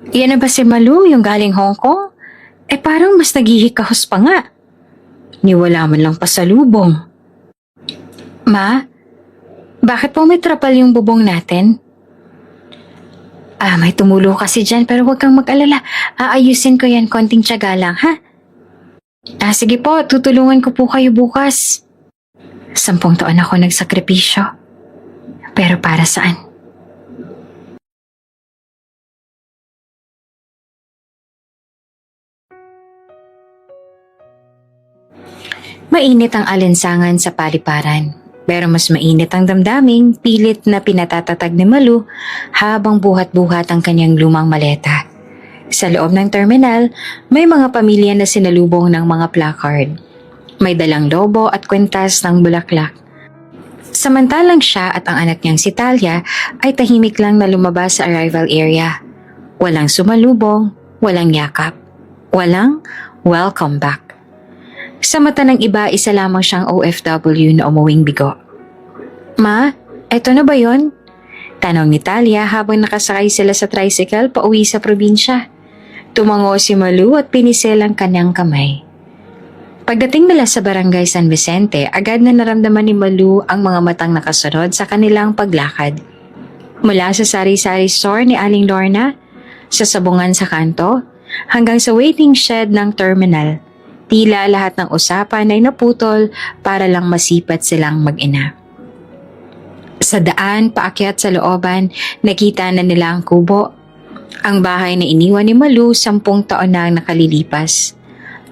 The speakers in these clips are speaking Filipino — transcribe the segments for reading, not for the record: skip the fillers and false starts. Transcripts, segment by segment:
Yan na ba si Malu, yung galing Hong Kong? Parang mas naghihikahos pa nga. Niwala man lang pasalubong. Ma, bakit po may trapal yung bubong natin? May tumulo kasi dyan pero huwag kang mag-alala. Aayusin ko yan, konting tiyaga lang, ha? Sige po, tutulungan ko po kayo bukas. 10 taon ako nagsakripisyo. Pero para saan? Mainit ang alinsangan sa paliparan. Pero mas mainit ang damdaming pilit na pinatatatag ni Malu habang buhat-buhat ang kanyang lumang maleta. Sa loob ng terminal, may mga pamilya na sinalubong ng mga placard. May dalang lobo at kwentas ng bulaklak. Samantalang siya at ang anak niyang si Talia ay tahimik lang na lumabas sa arrival area. Walang sumalubong, walang yakap, walang welcome back. Sa mata ng iba, isa lamang siyang OFW na umuwing bigo. Ma, eto na ba yon? Tanong ni Talia habang nakasakay sila sa tricycle pauwi sa probinsya. Tumango si Malu at pinisel ang kanyang kamay. Pagdating nila sa barangay San Vicente, agad na naramdaman ni Malu ang mga matang nakasunod sa kanilang paglakad. Mula sa sari-sari store ni Aling Lorna, sa sabungan sa kanto, hanggang sa waiting shed ng terminal. Tila lahat ng usapan ay naputol para lang masipat silang mag-ina. Sa daan, paakyat sa looban, nakita na nila ang kubo. Ang bahay na iniwan ni Malu 10 taon na ang nakalilipas.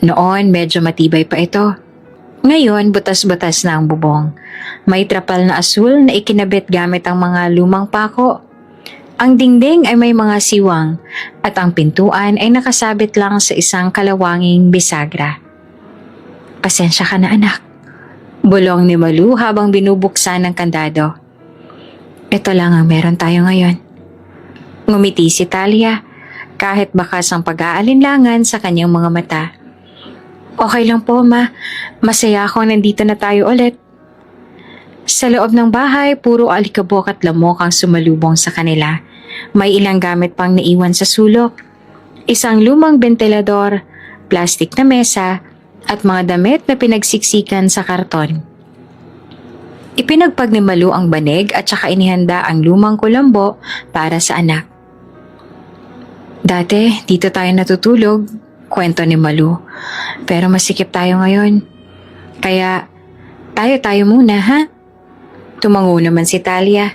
Noon, medyo matibay pa ito. Ngayon, butas-butas na ang bubong. May trapal na asul na ikinabit gamit ang mga lumang pako. Ang dingding ay may mga siwang at ang pintuan ay nakasabit lang sa isang kalawanging bisagra. Pasensya ka na anak. Bulong ni Malu habang binubuksan ng kandado. Ito lang ang meron tayo ngayon. Ngumiti si Talia kahit bakas ang pag-aalinlangan sa kanyang mga mata. Okay lang po ma, masaya ako nandito na tayo ulit. Sa loob ng bahay, puro alikabok at lamok ang sumalubong sa kanila. May ilang gamit pang naiwan sa sulok. Isang lumang ventilador, plastik na mesa, at mga damit na pinagsiksikan sa karton. Ipinagpag ni Malu ang banig at saka inihanda ang lumang kulambo para sa anak. Dati, dito tayo natutulog, kwento ni Malu. Pero masikip tayo ngayon. Kaya, tayo muna ha? Tumango naman si Talia.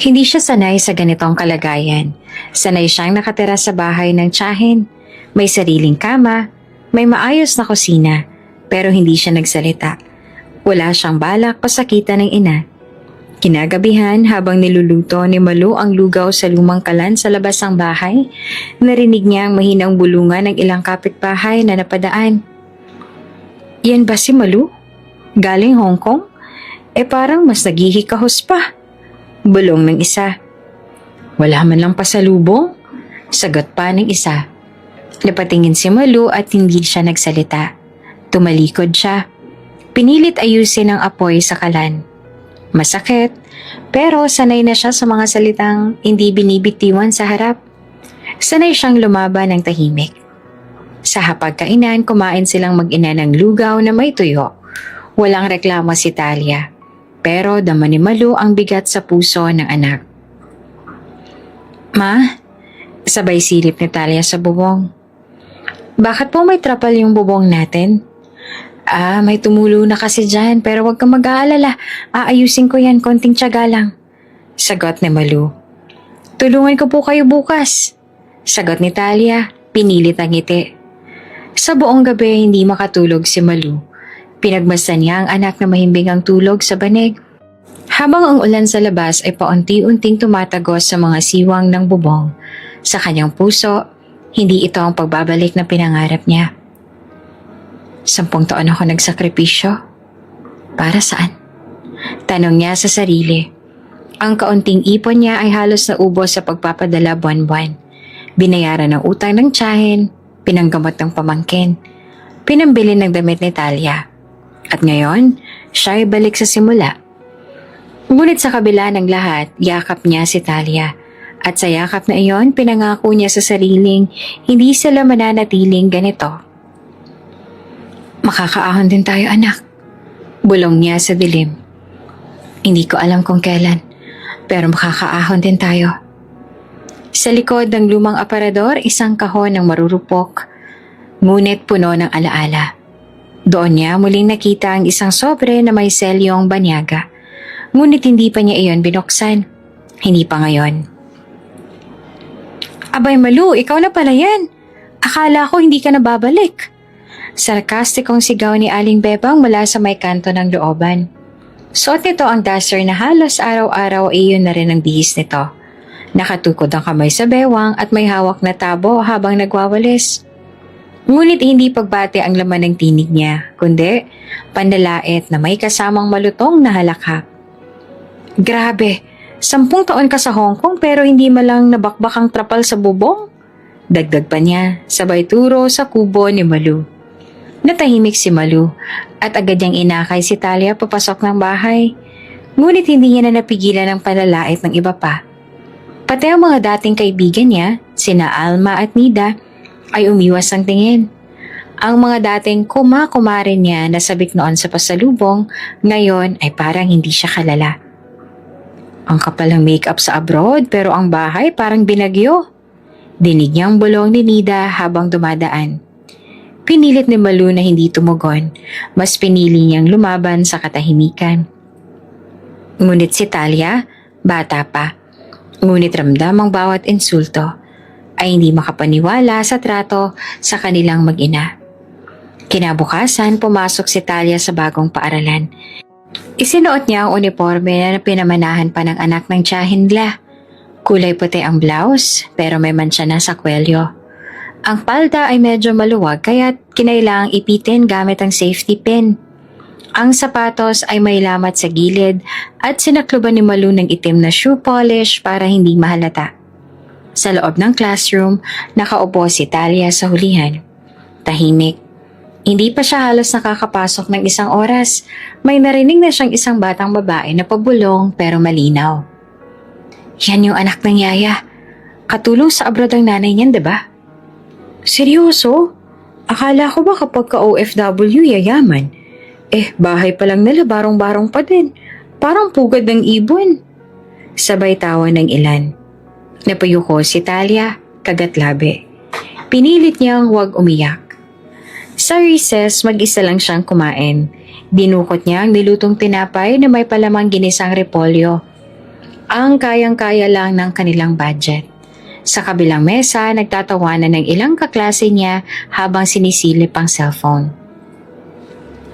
Hindi siya sanay sa ganitong kalagayan. Sanay siyang nakatira sa bahay ng tiyahin. May sariling kama, may maayos na kusina, pero hindi siya nagsalita. Wala siyang balak pasakitan ng ina. Kinagabihan habang niluluto ni Malu ang lugaw sa lumang kalan sa labas ng bahay, narinig niya ang mahinang bulungan ng ilang kapitbahay na napadaan. Yan ba si Malu? Galing Hong Kong? Parang mas naghihikahos pa. Bulong ng isa. Wala man lang pasalubong? Sagot pa ng isa. Napatingin si Malu at hindi siya nagsalita. Tumalikod siya. Pinilit ayusin ang apoy sa kalan. Masakit, pero sanay na siya sa mga salitang hindi binibitiwan sa harap. Sanay siyang lumaban ng tahimik. Sa hapagkainan, kumain silang mag-ina ng lugaw na may tuyo. Walang reklamo si Talia, pero dama ni Malu ang bigat sa puso ng anak. Ma, sabay silip ni Talia sa bubong. Bakit po may trapal yung bubong natin? May tumulo na kasi dyan pero huwag kang mag-aalala. Aayusin ko yan, konting tiyaga lang. Sagot ni Malu. Tulungan ko po kayo bukas. Sagot ni Talia, pinilit ang ngiti. Sa buong gabi hindi makatulog si Malu. Pinagmasdan niya ang anak na mahimbing ang tulog sa banig. Habang ang ulan sa labas ay paunti-unting tumatagos sa mga siwang ng bubong, sa kanyang puso, hindi ito ang pagbabalik na pinangarap niya. 10 taon ako nagsakripisyo. Para saan? Tanong niya sa sarili. Ang kaunting ipon niya ay halos naubos sa pagpapadala buwan-buwan. Binayaran ng utang ng tiyahin, pinanggamot ng pamangkin, pinambili ng damit ni Talia. At ngayon, siya ay balik sa simula. Ngunit sa kabila ng lahat, yakap niya si Talia At sa yakap na iyon, pinangako niya sa sariling hindi sila mananatiling ganito. Makakaahon din tayo, anak. Bulong niya sa dilim. Hindi ko alam kung kailan, pero makakaahon din tayo. Sa likod ng lumang aparador, isang kahon ng marurupok, ngunit puno ng alaala. Doon niya muling nakita ang isang sobre na may selyong banyaga. Ngunit hindi pa niya iyon binuksan. Hindi pa ngayon. Abay Malu, ikaw na pala yan. Akala ko hindi ka na babalik. Sarkastikong sigaw ni Aling Bebang mula sa may kanto ng looban. Suot nito ang duster na halos araw-araw ay yun na rin ang bihis nito. Nakatukod ang kamay sa bewang at may hawak na tabo habang nagwawalis. Ngunit hindi pagbate ang laman ng tinig niya, kundi pandalait na may kasamang malutong na halakhak. Grabe, 10 taon ka sa Hong Kong pero hindi malang nabakbak ang trapal sa bubong? Dagdag pa niya, sabay turo sa kubo ni Malu. Natahimik si Malu at agad niyang inakay si Talia papasok ng bahay. Ngunit hindi niya na napigilan ang panlalait ng iba pa. Pati ang mga dating kaibigan niya, sina Alma at Nida, ay umiwas ang tingin. Ang mga dating kumarin niya na sabik noon sa pasalubong, ngayon ay parang hindi siya kalala. Ang kapal ng make-up sa abroad pero ang bahay parang binagyo. Dinig niyang bulong ni Nida habang dumadaan. Pinilit ni Malu na hindi tumugon, mas pinili niyang lumaban sa katahimikan. Ngunit si Talia, bata pa, ngunit ramdam ang bawat insulto, ay hindi makapaniwala sa trato sa kanilang mag-ina. Kinabukasan, pumasok si Talia sa bagong paaralan. Isinuot niya ang uniforme na pinamanahan pa ng anak ng tiyahin nila. Kulay puti ang blouse pero may mancha na sa kwelyo. Ang palda ay medyo maluwag kaya kinailangang ipitin gamit ang safety pin. Ang sapatos ay may lamat sa gilid at sinakluban ni Malu ng itim na shoe polish para hindi mahalata. Sa loob ng classroom, nakaupo si Talia sa hulihan. Tahimik. Hindi pa siya halos nakakapasok ng 1 oras. May narinig na siyang isang batang babae na pabulong pero malinaw. Yan yung anak ng yaya. Katulong sa abroad ang nanay niyan, diba? Seryoso? Akala ko ba kapag ka-OFW yayaman? Bahay pa lang nila barong-barong pa din. Parang pugad ng ibon. Sabay tawa ng ilan. Napayuko si Talia, kagat labi. Pinilit niyang huwag umiyak. Sa recess, mag-isa lang siyang kumain. Dinukot niya ang nilutong tinapay na may palamang ginisang repolyo. Ang kayang-kaya lang ng kanilang budget. Sa kabilang mesa, nagtatawanan ng ilang kaklase niya habang sinisilip ang cellphone.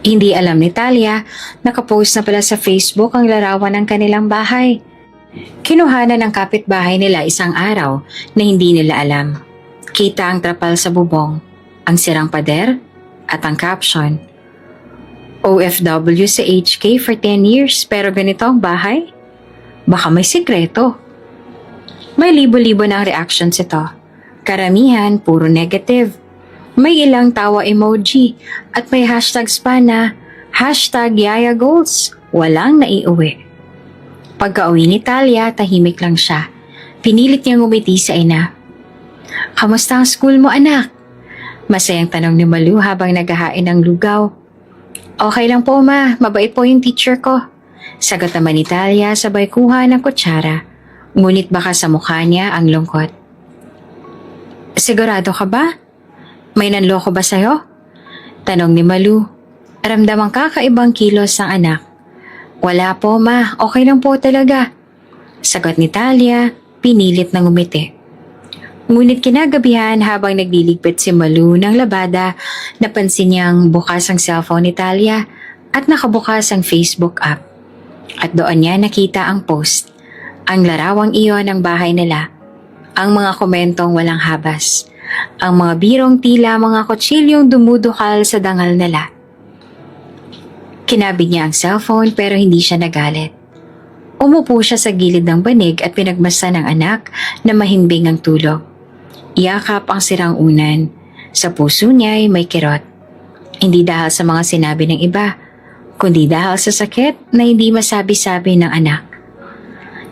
Hindi alam ni Talia, nakapost na pala sa Facebook ang larawan ng kanilang bahay. Kinuhanan ng kapitbahay nila isang araw na hindi nila alam. Kita ang trapal sa bubong, ang sirang pader, at ang caption, OFW sa HK for 10 years pero ganito ang bahay? Baka may sikreto. May libo-libo ng reactions ito. Karamihan, puro negative. May ilang tawa emoji at may hashtags pa na #YayaGoals. Walang naiuwi. Pagka-uwi ni Talia, tahimik lang siya. Pinilit niyang ngumiti sa ina. Kamusta ang school mo, anak? Masayang tanong ni Malu habang naghahain ng lugaw. Okay lang po, ma. Mabait po yung teacher ko. Sagot naman ni Talia sabay kuha ng kutsara. Ngunit baka sa mukha niya ang lungkot. Sigurado ka ba? May nanloko ba sa'yo? Tanong ni Malu. Ramdam ang kakaibang kilos ng anak. Wala po, ma. Okay lang po talaga. Sagot ni Talia, pinilit na ngumiti. Ngunit kinagabihan habang nagliligpit si Malu ng labada, napansin niyang bukas ang cellphone ni Talia at nakabukas ang Facebook app. At doon niya nakita ang post. Ang larawang iyon ng bahay nila. Ang mga komentong walang habas. Ang mga birong tila mga kutsilyong dumudukal sa dangal nila. Kinabig niya ang cellphone pero hindi siya nagalit. Umupo siya sa gilid ng banig at pinagmasdan ng anak na mahimbing ang tulog. Iyakap ang sirang unan. Sa puso niya ay may kirot. Hindi dahil sa mga sinabi ng iba, kundi dahil sa sakit na hindi masabi-sabi ng anak.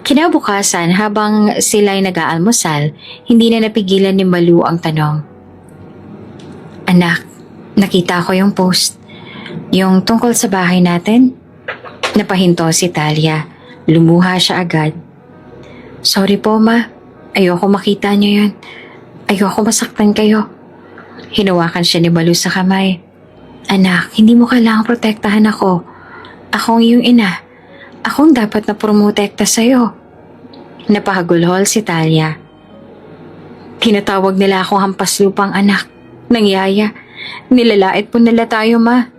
Kinabukasan habang sila'y nag-aalmusal, hindi na napigilan ni Malu ang tanong. Anak, nakita ko yung post. Yung tungkol sa bahay natin? Napahinto si Talia. Lumuha siya agad. Sorry po ma, ayoko makita niyo yun. Ayoko masaktan kayo. Hinawakan siya ni Malu sa kamay. Anak, hindi mo kailangang protektahan ako. Akong iyong ina. Akong dapat na promotekta sa'yo. Napahagulhol si Talia. Tinatawag nila akong hampas lupang anak. Nangyaya. Nilalait po nila tayo ma.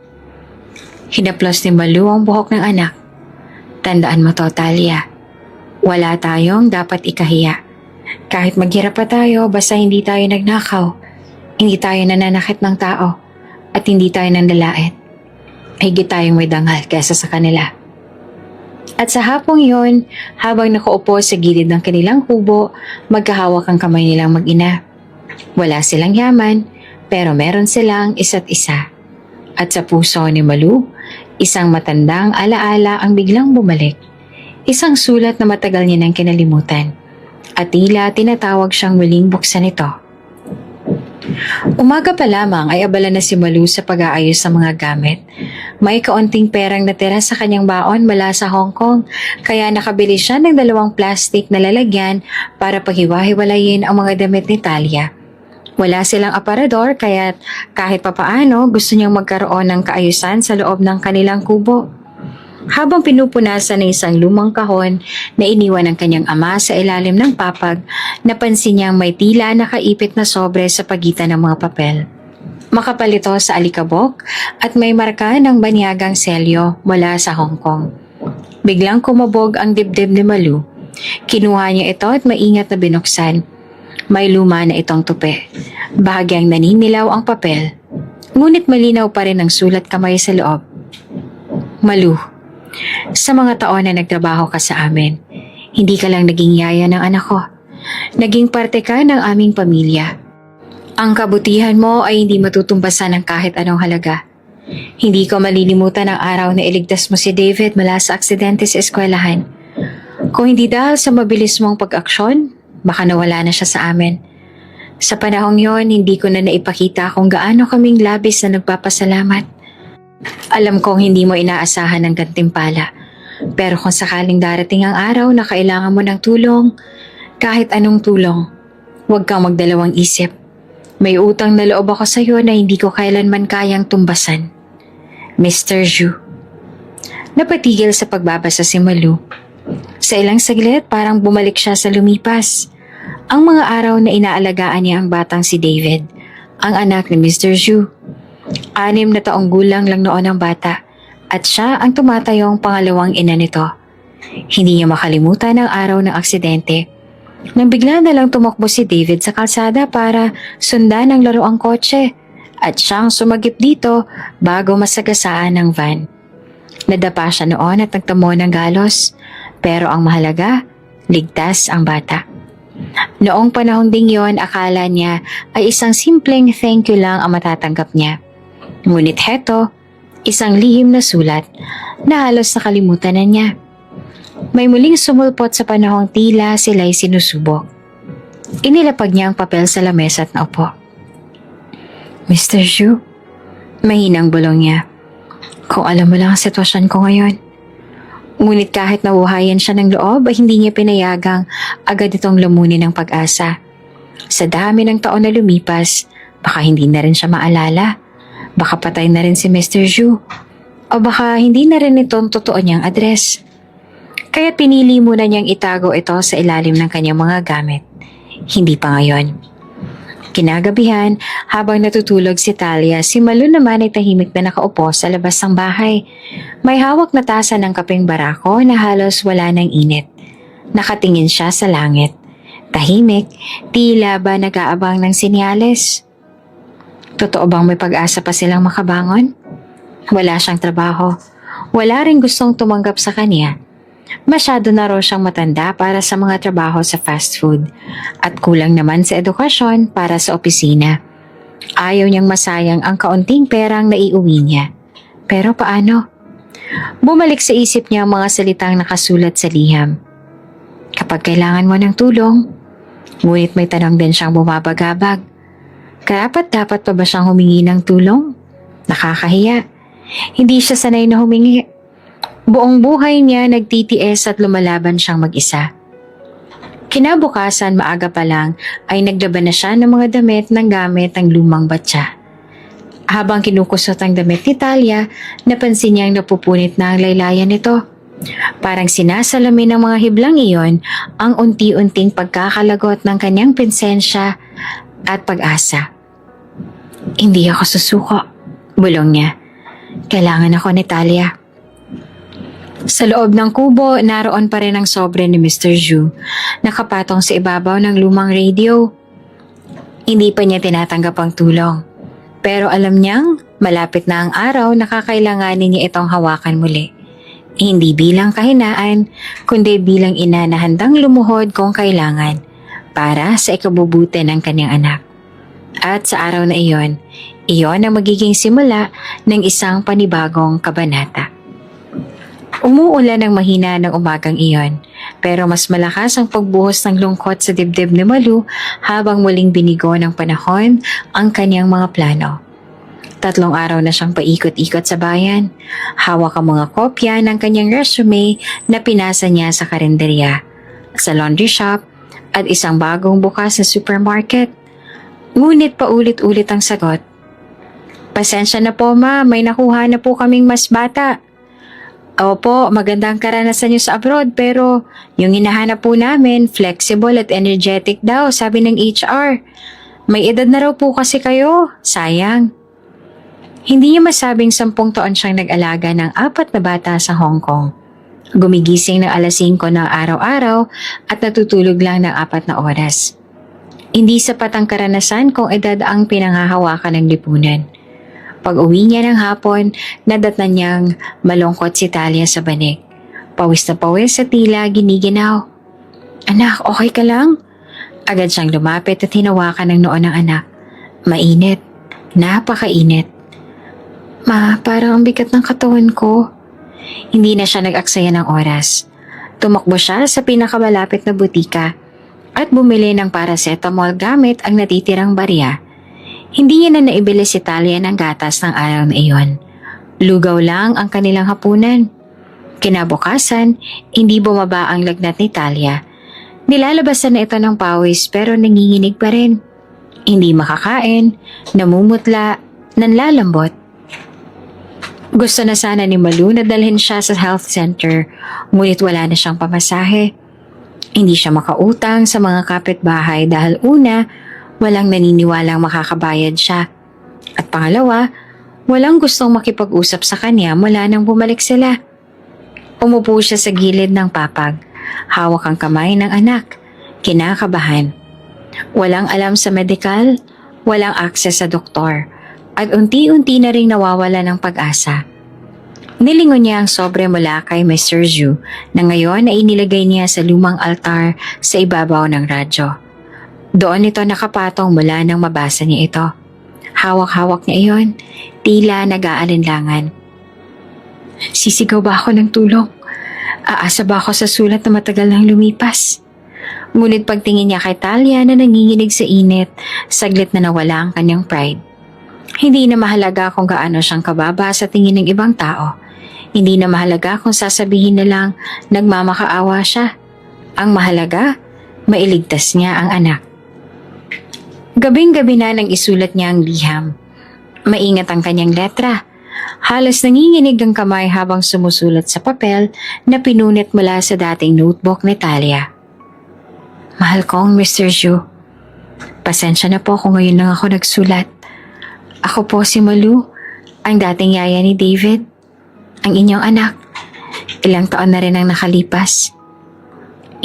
Hinaplos ni Malu ang buhok ng anak. Tandaan mo to, Talia. Wala tayong dapat ikahiya. Kahit maghirap pa tayo, basta hindi tayo nagnakaw. Hindi tayo nananakit ng tao. At hindi tayo nanlalait. Higit tayong may dangal kaysa sa kanila. At sa hapong yon, habang nakaupo sa gilid ng kanilang kubo, magkahawak ang kamay nilang mag-ina. Wala silang yaman, pero meron silang isa't isa. At sa puso ni Malu, isang matandang alaala ang biglang bumalik. Isang sulat na matagal niya nang kinalimutan. At tila tinatawag siyang muling buksan ito. Umaga pa lamang ay abala na si Malu sa pag-aayos sa mga gamit. May kaunting perang natira sa kanyang baon mula sa Hong Kong, kaya nakabili siya ng 2 plastic na lalagyan para paghiwa-hiwalayin ang mga damit ni Talia. Wala silang aparador kaya kahit papaano gusto niyang magkaroon ng kaayusan sa loob ng kanilang kubo. Habang pinupunasan ng isang lumang kahon na iniwan ng kanyang ama sa ilalim ng papag, napansin niyang may tila nakaipit na sobre sa pagitan ng mga papel. Makapal ito sa alikabok at may marka ng banyagang selyo mula sa Hong Kong. Biglang kumabog ang dibdib ni Malu. Kinuha niya ito at maingat na binuksan. May luma na itong tupi. Bahagyang naninilaw ang papel. Ngunit malinaw pa rin ang sulat kamay sa loob. Malu, sa mga taon na nagtrabaho ka sa amin, hindi ka lang naging yaya ng anak ko. Naging parte ka ng aming pamilya. Ang kabutihan mo ay hindi matutumbasan ng kahit anong halaga. Hindi ko malilimutan ang araw na iligtas mo si David mula sa aksidente sa eskwelahan. Kung hindi dahil sa mabilis mong pag-aksyon, baka nawala na siya sa amin. Sa panahong yon, hindi ko na naipakita kung gaano kaming labis na nagpapasalamat. Alam kong hindi mo inaasahan ng gantimpala. Pero kung sakaling darating ang araw na kailangan mo ng tulong, kahit anong tulong, huwag kang magdalawang isip. May utang na loob ako sa iyo na hindi ko kailanman kayang tumbasan. Mr. Zhu. Napatigil sa pagbabasa si Malu. Sa ilang saglit, parang bumalik siya sa lumipas. Ang mga araw na inaalagaan niya ang batang si David, ang anak ni Mr. Zhu. 6 na taong gulang lang noon ang bata at siya ang tumatayong pangalawang ina nito. Hindi niya makalimutan ang araw ng aksidente. Nang bigla na lang tumakbo si David sa kalsada para sundan ang laruang kotse at siyang sumagip dito bago masagasaan ng van. Nadapa siya noon at nagtamo ng galos, pero ang mahalaga, ligtas ang bata. Noong panahong ding yon, akala niya ay isang simpleng thank you lang ang matatanggap niya. Ngunit heto, isang lihim na sulat na halos nakalimutan na niya. May muling sumulpot sa panahong tila sila'y sinusubok. Inilapag niya ang papel sa lamesa at naupo. Mr. Zhu, mahinang bulong niya. Kung alam mo lang ang sitwasyon ko ngayon. Ngunit kahit nabuhayan siya ng loob ay hindi niya pinayagang agad itong lumunin ng pag-asa. Sa dami ng taon na lumipas, baka hindi na rin siya maalala. Baka patay na rin si Mr. Zhu. O baka hindi na rin itong totoo niyang address. Kaya pinili muna niyang itago ito sa ilalim ng kanyang mga gamit. Hindi pa ngayon. Kinagabihan, habang natutulog si Talia, si Malu naman ay tahimik na nakaupo sa labas ng bahay. May hawak na tasa ng kapeng barako na halos wala ng init. Nakatingin siya sa langit. Tahimik, tila ba nag-aabang ng senyales. Totoo bang may pag-asa pa silang makabangon? Wala siyang trabaho. Wala ring gustong tumanggap sa kanya. Masyado na raw siyang matanda para sa mga trabaho sa fast food at kulang naman sa edukasyon para sa opisina. Ayaw niyang masayang ang kaunting perang naiuwi niya. Pero paano? Bumalik sa isip niya ang mga salitang nakasulat sa liham. kapag kailangan mo ng tulong. Ngunit may tanong din siyang bumabagabag. Karapat-dapat pa ba siyang humingi ng tulong? Nakakahiya. Hindi siya sanay na humingi. Buong buhay niya nagtitiis at lumalaban siyang mag-isa. Kinabukasan maaga pa lang ay naglaban na siya ng mga damit ng gamit ng lumang batya. Habang kinukusot ang damit ni Talia, napansin niyang napupunit na ang laylayan nito. Parang sinasalamin ng mga hiblang iyon ang unti-unting pagkakalagot ng kanyang pensensya at pag-asa. Hindi ako susuko, bulong niya. Kailangan ako ni Talia. Sa loob ng kubo, naroon pa rin ang sobre ni Mr. Zhu, nakapatong sa ibabaw ng lumang radio. Hindi pa niya tinatanggap ang tulong. Pero alam niyang malapit na ang araw na kakailanganin niya itong hawakan muli. Hindi bilang kahinaan, kundi bilang ina na handang lumuhod kung kailangan para sa ikabubuti ng kanyang anak. At sa araw na iyon ang magiging simula ng isang panibagong kabanata. Umuulan ng mahina ng umagang iyon, pero mas malakas ang pagbuhos ng lungkot sa dibdib ni Malu habang muling binigo ng panahon ang kanyang mga plano. 3 araw na siyang paikot-ikot sa bayan. Hawak ang mga kopya ng kanyang resume na pinasa niya sa karinderya, sa laundry shop at isang bagong bukas na supermarket. Ngunit paulit-ulit ang sagot. Pasensya na po ma, may nakuha na po kaming mas bata. Opo, magandang karanasan niyo sa abroad pero yung hinahanap po namin, flexible at energetic daw, sabi ng HR. May edad na raw po kasi kayo, sayang. Hindi niya masabing 10 taon siyang nag-alaga ng 4 na bata sa Hong Kong. Gumigising ng alas 5 ng araw-araw at natutulog lang ng 4 na oras. Hindi sapat ang karanasan kung edad ang pinanghahawakan ng lipunan. Pag-uwi niya ng hapon, nadatnan niyang malungkot si Talia sa banig. Pawis na pawis sa tila, giniginaw. Anak, okay ka lang? Agad siyang lumapit at hinawakan ng noo ng anak. Mainit. Napakainit. Ma, parang ang bigat ng katawan ko. Hindi na siya nag-aksaya ng oras. Tumakbo siya sa pinakamalapit na butika at bumili ng paracetamol gamit ang natitirang barya. Hindi niya na naibili si Talia ng gatas ng araw na iyon. Lugaw lang ang kanilang hapunan. Kinabukasan, hindi bumaba ang lagnat ni Talia. Nilalabasan na ito ng pawis pero nanginginig pa rin. Hindi makakain, namumutla, nanlalambot. Gusto na sana ni Malu na dalhin siya sa health center, ngunit wala na siyang pamasahe. Hindi siya makautang sa mga kapitbahay dahil una, walang naniniwalang makakabayad siya. At pangalawa, walang gustong makipag-usap sa kanya mula nang bumalik sila. Umupo siya sa gilid ng papag. Hawak ang kamay ng anak. Kinakabahan. Walang alam sa medikal, walang akses sa doktor. At unti-unti na ring nawawala ng pag-asa. Nilingon niya ang sobre mula kay Mr. Zhu na ngayon ay inilagay niya sa lumang altar sa ibabaw ng radyo. Doon ito nakapatong mula nang mabasa niya ito. Hawak-hawak niya iyon, tila nag-aalinlangan. Sisigaw ba ako ng tulong? Aasa ba ako sa sulat na matagal nang lumipas? Ngunit pagtingin niya kay Talia na nanginginig sa init, saglit na nawala ang kanyang pride. Hindi na mahalaga kung gaano siyang kababa sa tingin ng ibang tao. Hindi na mahalaga kung sasabihin na lang nagmamakaawa siya. Ang mahalaga, mailigtas niya ang anak. Gabing-gabi na nang isulat niya ang liham. Maingat ang kanyang letra. Halos nanginginig ang kamay habang sumusulat sa papel na pinunit mula sa dating notebook ni Talia. Mahal kong Mr. Zhu, pasensya na po kung ngayon lang ako nagsulat. Ako po si Malu, ang dating yaya ni David, ang inyong anak. Ilang taon na rin ang nakalipas.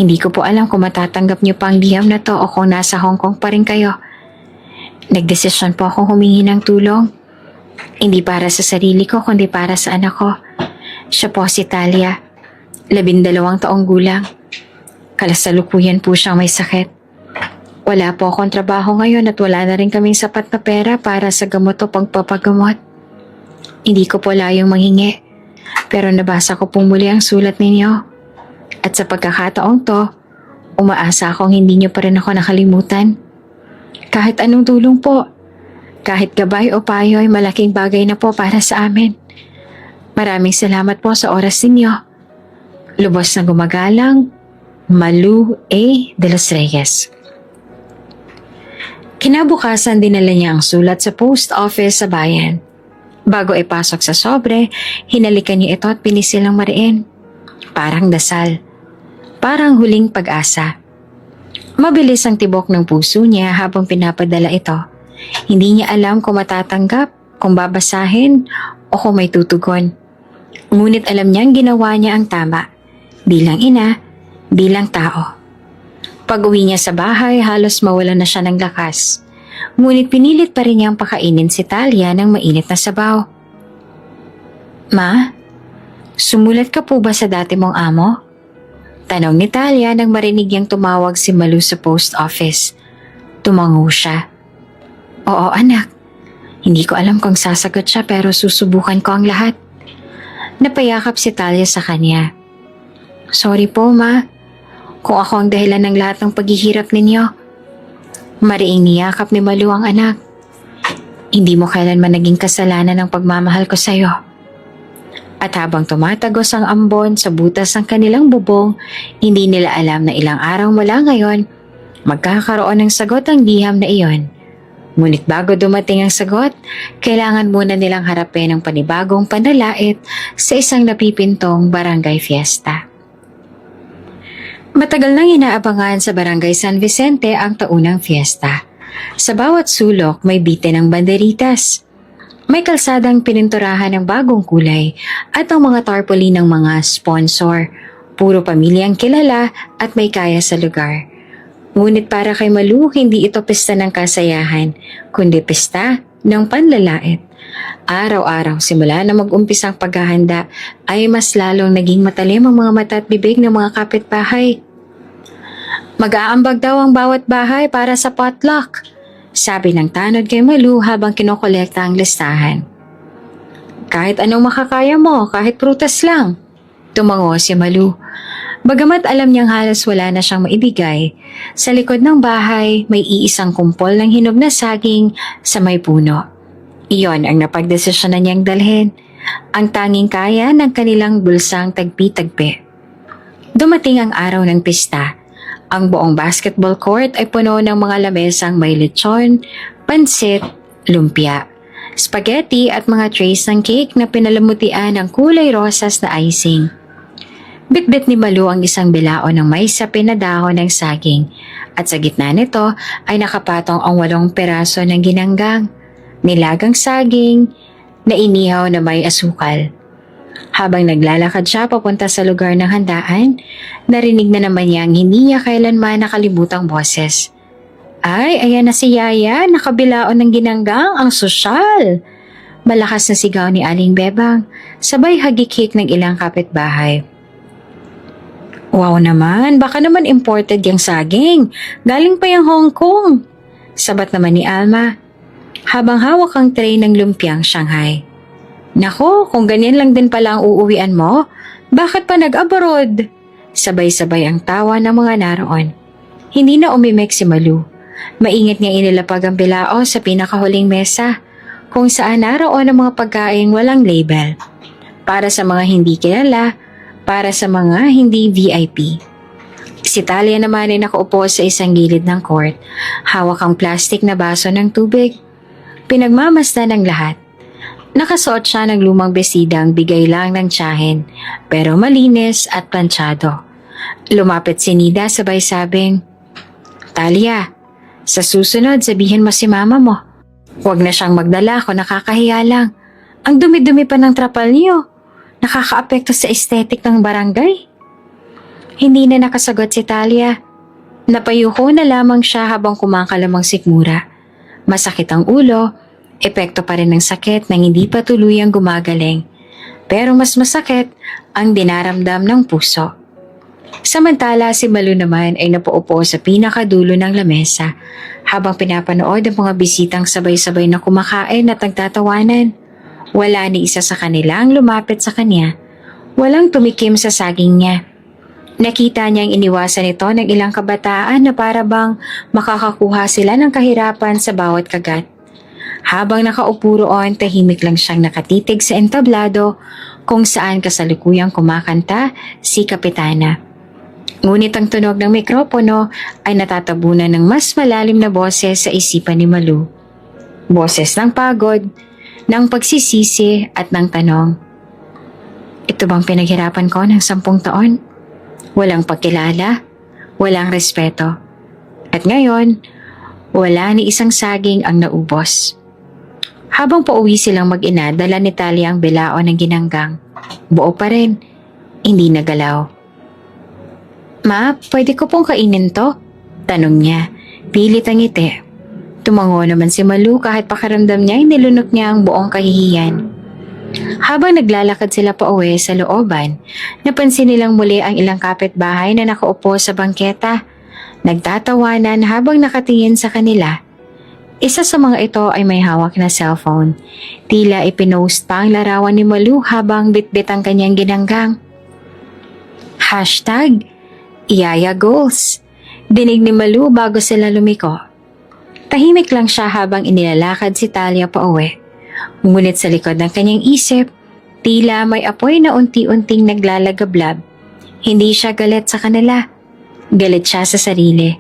Hindi ko po alam kung matatanggap niyo pa ang liham na to o kung nasa Hong Kong pa rin kayo. Nagdesisyon po akong humingi ng tulong. Hindi para sa sarili ko kundi para sa anak ko. Siya po si Talia, 12 taong gulang. Kasalukuyan po siyang may sakit. Wala po akong trabaho ngayon at wala na rin kaming sapat na pera para sa gamot o pagpapagamot. Hindi ko po layong manghingi, pero nabasa ko pong muli ang sulat ninyo. At sa pagkakataong to, Umaasa akong hindi niyo pa rin ako nakalimutan. Kahit anong tulong po, kahit gabay o payo ay malaking bagay na po para sa amin. Maraming salamat po sa oras ninyo. Lubos na gumagalang, Malu A. de los Reyes. Kinabukasan dinala niya ang sulat sa post office sa bayan. Bago ipasok sa sobre, hinalikan niya ito at pinisilang mariin. Parang dasal. Parang huling pag-asa. Mabilis ang tibok ng puso niya habang pinapadala ito. Hindi niya alam kung matatanggap, kung babasahin, o kung may tutugon. Ngunit alam niyang ginawa niya ang tama. Bilang ina, bilang tao. Pag-uwi niya sa bahay, halos mawala na siya ng lakas. Ngunit pinilit pa rin niyang pakainin si Talia ng mainit na sabaw. Ma, sumulat ka po ba sa dati mong amo? Tanong ni Talia nang marinig niyang tumawag si Malu sa post office. Tumango siya. Oo anak, hindi ko alam kung sasagot siya pero susubukan ko ang lahat. Napayakap si Talia sa kanya. Sorry po ma, kung ako ang dahilan ng lahat ng paghihirap ninyo. Mariing niyakap ni Malu ang anak. Hindi mo kailanman naging kasalanan ng pagmamahal ko sa'yo. At habang tumatagos ang ambon sa butas ng kanilang bubong, hindi nila alam na ilang araw mula ngayon, magkakaroon ng sagot ang liham na iyon. Ngunit bago dumating ang sagot, kailangan muna nilang harapin ang panibagong panalait sa isang napipintong barangay fiesta. Matagal nang inaabangan sa barangay San Vicente ang taunang fiesta. Sa bawat sulok may bite ng banderitas. May kalsadang pininturahan ng bagong kulay at ang mga tarpaulin ng mga sponsor. Puro pamilyang kilala at may kaya sa lugar. Ngunit para kay Malu, hindi ito pista ng kasayahan, kundi pista ng panlalait. Araw-araw simula na mag-umpisang paghahanda ay mas lalong naging matalim ang mga mata at bibig ng mga kapitbahay. Mag-aambag daw ang bawat bahay para sa potluck, sabi ng tanod kay Malu habang kinokolekta ang listahan. Kahit anong makakaya mo, kahit prutas lang, tumango si Malu. Bagamat alam niyang halos wala na siyang maibigay, sa likod ng bahay may iisang kumpol ng hinog na saging sa may puno. Iyon ang napagdesisyon na niyang dalhin, ang tanging kaya ng kanilang bulsang tagpi-tagpi. Dumating ang araw ng pista. Ang buong basketball court ay puno ng mga lamesang may lechon, pansit, lumpia, spaghetti at mga trays ng cake na pinalamutian ng kulay rosas na icing. Bitbit ni Malu ang isang bilao ng may sapin na dahon ng saging at sa gitna nito ay nakapatong ang 8 peraso ng ginanggang, nilagang saging na inihaw na may asukal. Habang naglalakad siya papunta sa lugar ng handaan, narinig na naman niya ang hindi niya kailanman nakalimutang boses. Ay, ayan na si Yaya, nakabilaon ng ginanggang, ang sosyal! Malakas na sigaw ni Aling Bebang, sabay hagikik ng ilang kapitbahay. Wow naman, baka naman imported yung saging, galing pa yung Hong Kong! Sabat naman ni Alma, habang hawak ang tray ng lumpiang Shanghai. Nako, kung ganyan lang din pala ang uuwian mo, bakit pa nag-abroad? Sabay-sabay ang tawa ng mga naroon. Hindi na umimik si Malu. Maingat niya inilapag ang bilao sa pinakahuling mesa, kung saan naroon ang mga pagkaing walang label. Para sa mga hindi kilala, para sa mga hindi VIP. Si Talia naman ay nakaupo sa isang gilid ng court, hawak ang plastic na baso ng tubig. Pinagmamasdan ng lahat. Nakasuot siya ng lumang besidang bigay lang ng tiyahin, pero malinis at planchado. Lumapit si Nida sabay sabing, Talia, sa susunod sabihin mo si mama mo. Huwag na siyang magdala kung nakakahiya lang. Ang dumi-dumi pa ng trapal niyo. Nakakaapekto sa aesthetic ng barangay. Hindi na nakasagot si Talia. Napayuko na lamang siya habang kumakalamang sikmura. Masakit ang ulo. Epekto pa rin ng sakit nang hindi pa tuluyang gumagaling. Pero mas masakit ang dinaramdam ng puso. Samantala si Malu naman ay napaupo sa pinakadulo ng lamesa habang pinapanood ang mga bisitang sabay-sabay na kumakain at nagtatawanan. Wala ni isa sa kanila ang lumapit sa kanya. Walang tumikim sa saging niya. Nakita niyang iniwasan ito ng ilang kabataan na para bang makakakuha sila ng kahirapan sa bawat kagat. Habang nakaupo roon, tahimik lang siyang nakatitig sa entablado kung saan kasalukuyang kumakanta si Kapitana. Ngunit ang tunog ng mikropono ay natatabunan ng mas malalim na boses sa isipan ni Malu. Boses ng pagod, ng pagsisisi at ng tanong. Ito bang pinaghirapan ko ng 10 taon? Walang pagkilala, walang respeto. At ngayon, wala ni isang saging ang naubos. Habang pauwi silang mag-ina, dala ni Talia ang bilao ng ginanggang. Buo pa rin, hindi nagalaw. Ma, pwede ko pong kainin to? Tanong niya, pilit ang ngiti. Tumango naman si Malu kahit pakiramdam niya ay nilunok niya ang buong kahihiyan. Habang naglalakad sila pauwi sa looban, napansin nilang muli ang ilang kapitbahay na nakaupo sa bangketa. Nagtatawanan habang nakatingin sa kanila. Isa sa mga ito ay may hawak na cellphone. Tila ipinost pa ang larawan ni Malu habang bitbit ang kanyang ginanggang. #Iyaya Goals. Dinig ni Malu bago sila lumiko. Tahimik lang siya habang inilalakad si Talia pauwi. Ngunit sa likod ng kanyang isip, tila may apoy na unti-unting naglalagablab. Hindi siya galit sa kanila. Galit siya sa sarili.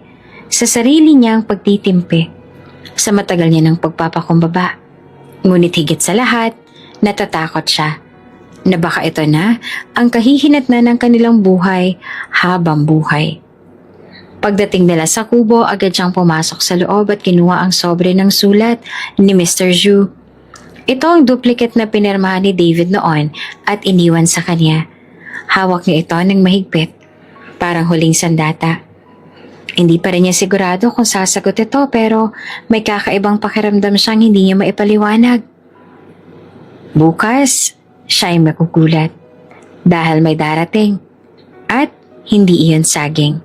Sa sarili niyang pagtitimpi. Sa matagal niya ng pagpapakumbaba. Ngunit higit sa lahat, natatakot siya. Na baka ito na ang kahihinatnan ng kanilang buhay habang buhay. Pagdating nila sa kubo, agad siyang pumasok sa loob at kinuha ang sobre ng sulat ni Mr. Zhu. Ito ang duplicate na pinirmahan ni David noon at iniwan sa kanya. Hawak niya ito ng mahigpit, parang huling sandata. Hindi pa rin niya sigurado kung sasagot ito pero may kakaibang pakiramdam siyang hindi niya maipaliwanag. Bukas, siya ay magugulat dahil may darating at hindi iyon saging.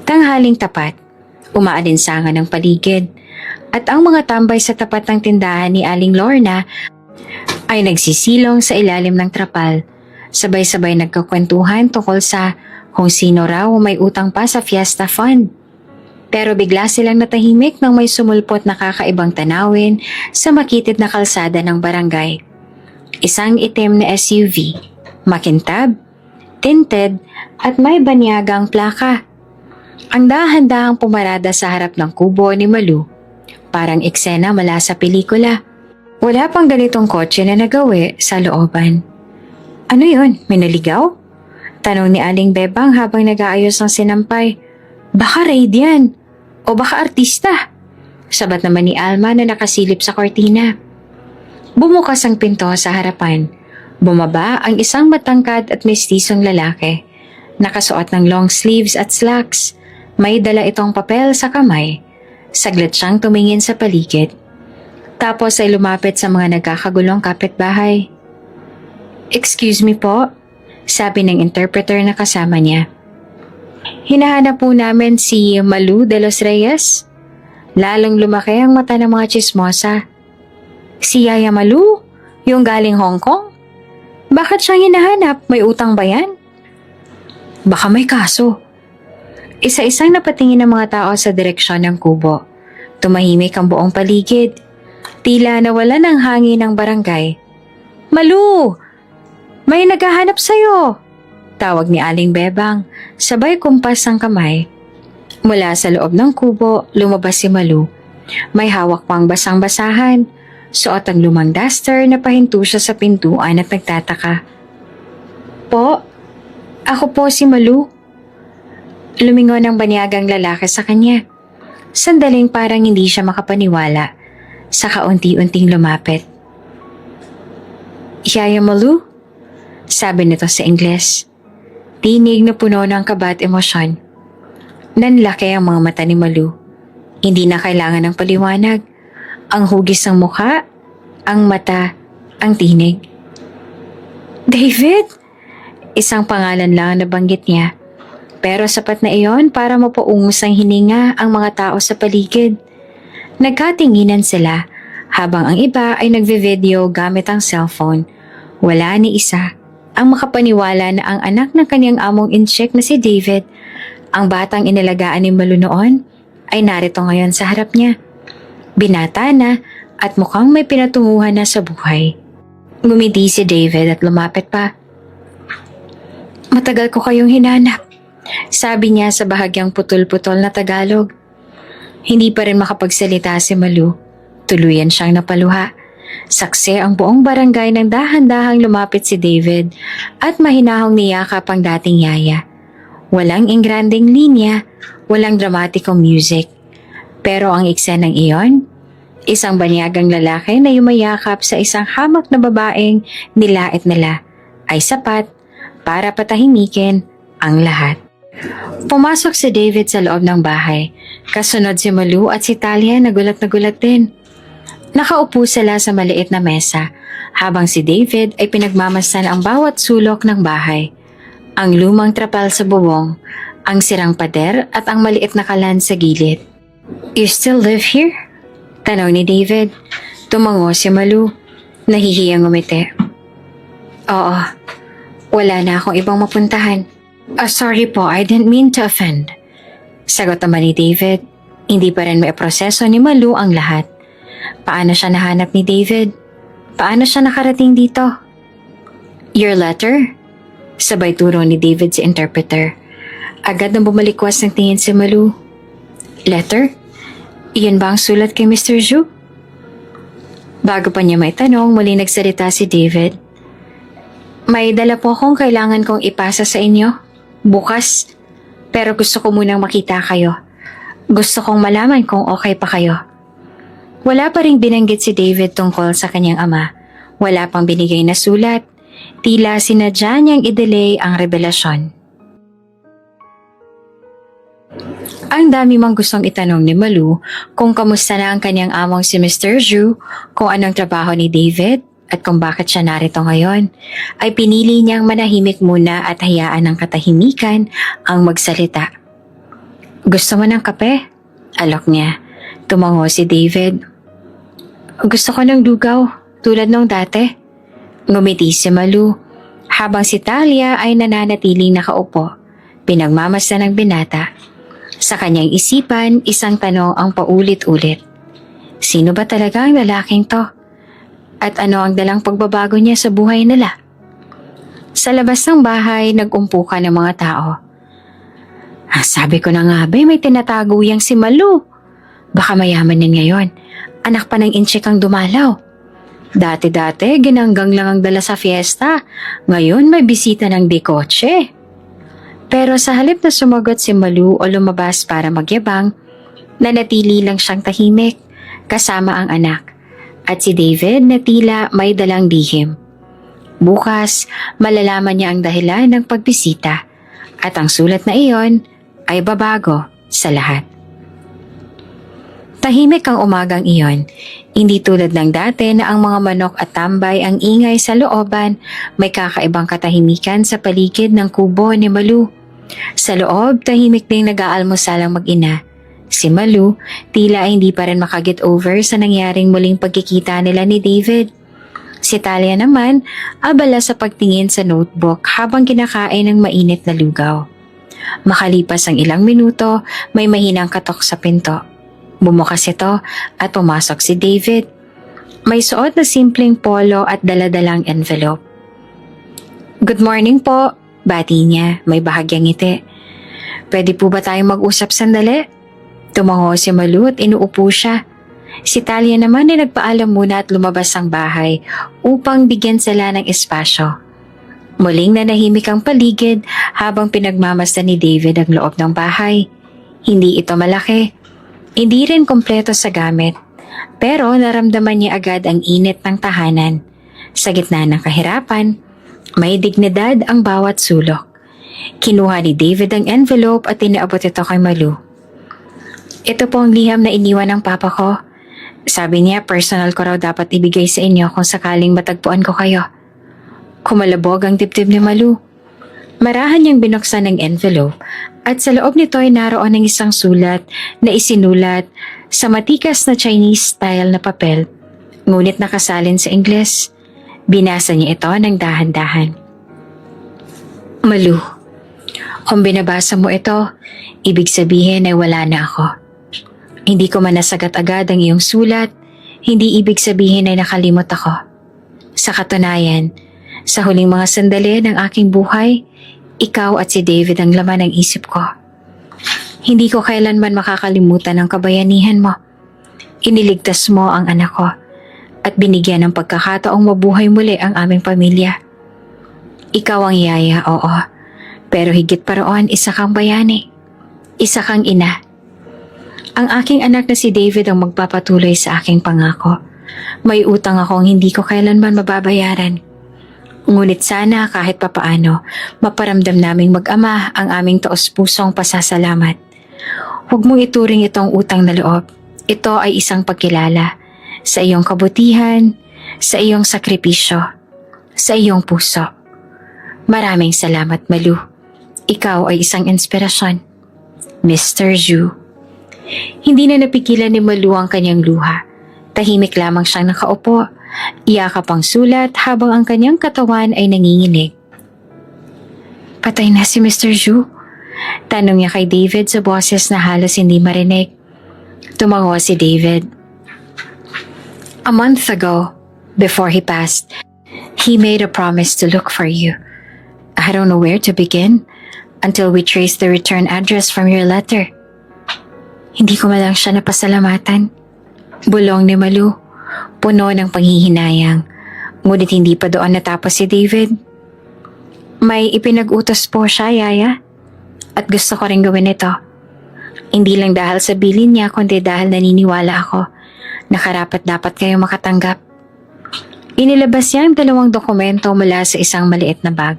Tanghaling tapat, umaalinsangan ng paligid at ang mga tambay sa tapat ng tindahan ni Aling Lorna ay nagsisilong sa ilalim ng trapal. Sabay-sabay nagkakwentuhan tungkol sa kung sino raw may utang pa sa Fiesta Fund. Pero bigla silang natahimik nang may sumulpot na kakaibang tanawin sa makitid na kalsada ng barangay. Isang itim na SUV, makintab, tinted at may banyagang plaka. Ang dahan-dahang pumarada sa harap ng kubo ni Malu, parang eksena mula sa pelikula. Wala pang ganitong kotse na nagawi sa looban. Ano yun? May naligaw? Tanong ni Aling Bebang habang nag-aayos ng sinampay. Baka raid yan. O baka artista. Sabat naman ni Alma na nakasilip sa kortina. Bumukas ang pinto sa harapan. Bumaba ang isang matangkad at mestisong lalaki. Nakasuot ng long sleeves at slacks. May dala itong papel sa kamay. Saglit siyang tumingin sa paligid. Tapos ay lumapit sa mga nagkakagulong kapitbahay. Excuse me po, sabi ng interpreter na kasama niya. Hinahanap po namin si Malu de los Reyes. Lalong lumaki ang mata ng mga chismosa. Si Yaya Malu? Yung galing Hong Kong? Bakit siyang hinahanap? May utang ba yan? Baka may kaso. Isa-isang napatingin ng mga tao sa direksyon ng kubo. Tumahimik ang buong paligid. Tila nawala ng hangin ng barangay. Malu! May naghahanap sa'yo! Tawag ni Aling Bebang, sabay kumpas ang kamay. Mula sa loob ng kubo, lumabas si Malu. May hawak pang basang-basahan. Suot ang lumang duster na pahinto siya sa pintuan at nagtataka. Po, ako po si Malu. Lumingon ang banyagang lalaki sa kanya. Sandaling parang hindi siya makapaniwala. Saka unti-unting lumapit. Yaya Malu? Sabi nito sa Ingles. Tinig na puno ng kaba at emosyon. Nanlaki ang mga mata ni Malu. Hindi na kailangan ng paliwanag. Ang hugis ng mukha, ang mata, ang tinig. David! Isang pangalan lang na nabanggit niya. Pero sapat na iyon para mapaungos ang hininga ang mga tao sa paligid. Nagkatinginan sila habang ang iba ay nagve-video gamit ang cellphone. Wala ni isa ang makapaniwala na ang anak ng kanyang among incheck na si David, ang batang inalagaan ni Malu noon, ay narito ngayon sa harap niya. Binata na at mukhang may pinatunguhan na sa buhay. Ngumiti si David at lumapit pa. "Matagal ko kayong hinanap," sabi niya sa bahagyang putol-putol na Tagalog. Hindi pa rin makapagsalita si Malu. Tuluyan siyang napaluha. Saksi ang buong barangay nang dahan-dahang lumapit si David at mahinahong niyakap ang dating yaya. Walang ingranding linya, walang dramatikong music. Pero ang eksenang iyon, isang banyagang lalaki na yumayakap sa isang hamak na babaeng nilait nila, ay sapat para patahimikin ang lahat. Pumasok si David sa loob ng bahay. Kasunod si Malu at si Talia na gulat din. Nakaupo sila sa maliit na mesa habang si David ay pinagmamasdan ang bawat sulok ng bahay. Ang lumang trapal sa bubong, ang sirang pader at ang maliit na kalan sa gilid. "You still live here?" tanong ni David. Tumango si Malu. Nahihiyang ngumiti. "Oo, wala na akong ibang mapuntahan." Sorry po, I didn't mean to offend." Sagot naman ni David. Hindi pa rin may proseso ni Malu ang lahat. Paano siya nahanap ni David? Paano siya nakarating dito? "Your letter?" Sabay turo ni David sa interpreter. Agad na bumalikwas ng tingin si Malu. "Letter? Iyan ba ang sulat kay Mr. Zhu?" Bago pa niya may tanong, muli nagsalita si David. "May dala po akong kailangan kong ipasa sa inyo. Bukas. Pero gusto ko munang makita kayo. Gusto kong malaman kung okay pa kayo." Wala pa ring binanggit si David tungkol sa kanyang ama. Wala pang binigay na sulat. Tila sinadya niyang i-delay ang revelasyon. Ang dami mang gustong itanong ni Malu kung kamusta na ang kanyang among si Mr. Zhu, kung anong trabaho ni David, at kung bakit siya narito ngayon, ay pinili niyang manahimik muna at hayaan ng katahimikan ang magsalita. "Gusto mo ng kape?" alok niya. Tumango si David. "Gusto ko ng lugaw, tulad nung dati." Ngumiti si Malu, habang si Talia ay nananatiling nakaupo, pinagmamasdan ng binata. Sa kanyang isipan, isang tanong ang paulit-ulit. Sino ba talaga ang lalaking to? At ano ang dalang pagbabago niya sa buhay nila? Sa labas ng bahay, nag-umpukan ng mga tao. Sabi ko na nga ba, may tinatago yang si Malu. Baka mayaman yan ngayon. Anak pa ng incheck ang dumalaw. Dati-dati, ginanggang lang ang dala sa fiesta. Ngayon, may bisita ng dekotse. Pero sa halip na sumagot si Malu o lumabas para magyabang, nanatili lang siyang tahimik kasama ang anak. At si David na tila may dalang lihim. Bukas, malalaman niya ang dahilan ng pagbisita at ang sulat na iyon ay babago sa lahat. Tahimik ang umagang iyon. Hindi tulad ng dati na ang mga manok at tambay ang ingay sa looban, may kakaibang katahimikan sa paligid ng kubo ni Malu. Sa loob, tahimik ding nag-aalmusal ang mag-ina. Si Malu, tila hindi pa rin makaget over sa nangyaring muling pagkikita nila ni David. Si Talia naman, abala sa pagtingin sa notebook habang kinakain ng mainit na lugaw. Makalipas ang ilang minuto, may mahinang katok sa pinto. Bumukas ito at pumasok si David. May suot na simpleng polo at daladalang envelope. "Good morning po," bati niya, may bahagyang ngiti. "Pwede po ba tayong mag-usap sandali?" Tumango si Malu at inuupo siya. Si Talia naman ay nagpaalam muna at lumabas ang bahay upang bigyan sila ng espasyo. Muling nanahimik ang paligid habang pinagmamasdan ni David ang loob ng bahay. Hindi ito malaki. Hindi rin kompleto sa gamit. Pero naramdaman niya agad ang init ng tahanan. Sa gitna ng kahirapan, may dignidad ang bawat sulok. Kinuha ni David ang envelope at inaabot ito kay Malu. "Ito po ang liham na iniwan ng papa ko. Sabi niya personal ko raw dapat ibigay sa inyo kung sakaling matagpuan ko kayo." Kumalabog ang dibdib ni Malu. Marahan niyang binuksan ang envelope at sa loob nito ay naroon ang isang sulat na isinulat sa matikas na Chinese style na papel, ngunit nakasalin sa Ingles. Binasa niya ito ng dahan-dahan. Malu, kung binabasa mo ito, ibig sabihin ay wala na ako. Hindi ko man nasagat agad ang iyong sulat, hindi ibig sabihin ay nakalimot ako. Sa katunayan, sa huling mga sandali ng aking buhay, ikaw at si David ang laman ng isip ko. Hindi ko kailanman makakalimutan ang kabayanihan mo. Iniligtas mo ang anak ko at binigyan ng pagkakataong mabuhay muli ang aming pamilya. Ikaw ang yaya, oo. Pero higit pa roon, isa kang bayani. Isa kang ina. Ang aking anak na si David ang magpapatuloy sa aking pangako. May utang akong hindi ko kailanman mababayaran. Ngunit sana kahit papaano, maparamdam naming mag-ama ang aming taos-pusong pasasalamat. Huwag mong ituring itong utang na loob. Ito ay isang pagkilala sa iyong kabutihan, sa iyong sakripisyo, sa iyong puso. Maraming salamat, Malu. Ikaw ay isang inspirasyon. Mr. Zhu. Hindi na napigilan ni Malu ang kanyang luha. Tahimik lamang siyang nakaupo, iyakap ang sulat habang ang kanyang katawan ay nanginginig. Patay na si Mr. Zhu? Tanong niya kay David sa boses na halos hindi marinig. Tumango si David. A month ago, before he passed, he made a promise to look for you. I don't know where to begin until we trace the return address from your letter. Hindi ko malang siya napasalamatan. Bulong ni Malu, puno ng panghihinayang. Ngunit hindi pa doon natapos si David. May ipinag-utos po siya, Yaya. At gusto ko rin gawin ito. Hindi lang dahil sa bilin niya, kundi dahil naniniwala ako na karapat-dapat kayo makatanggap. Inilabas niya ang 2 dokumento mula sa isang maliit na bag.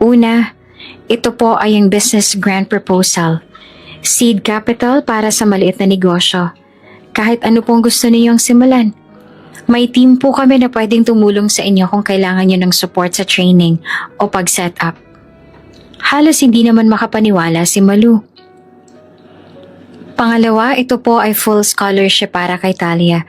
Una, ito po ay ang business grant proposal. Seed capital para sa maliit na negosyo. Kahit ano pong gusto niyong simulan. May team po kami na pwedeng tumulong sa inyo kung kailangan niyo ng support sa training o pag-set up. Halos hindi naman makapaniwala si Malu. Pangalawa, ito po ay full scholarship para kay Talia.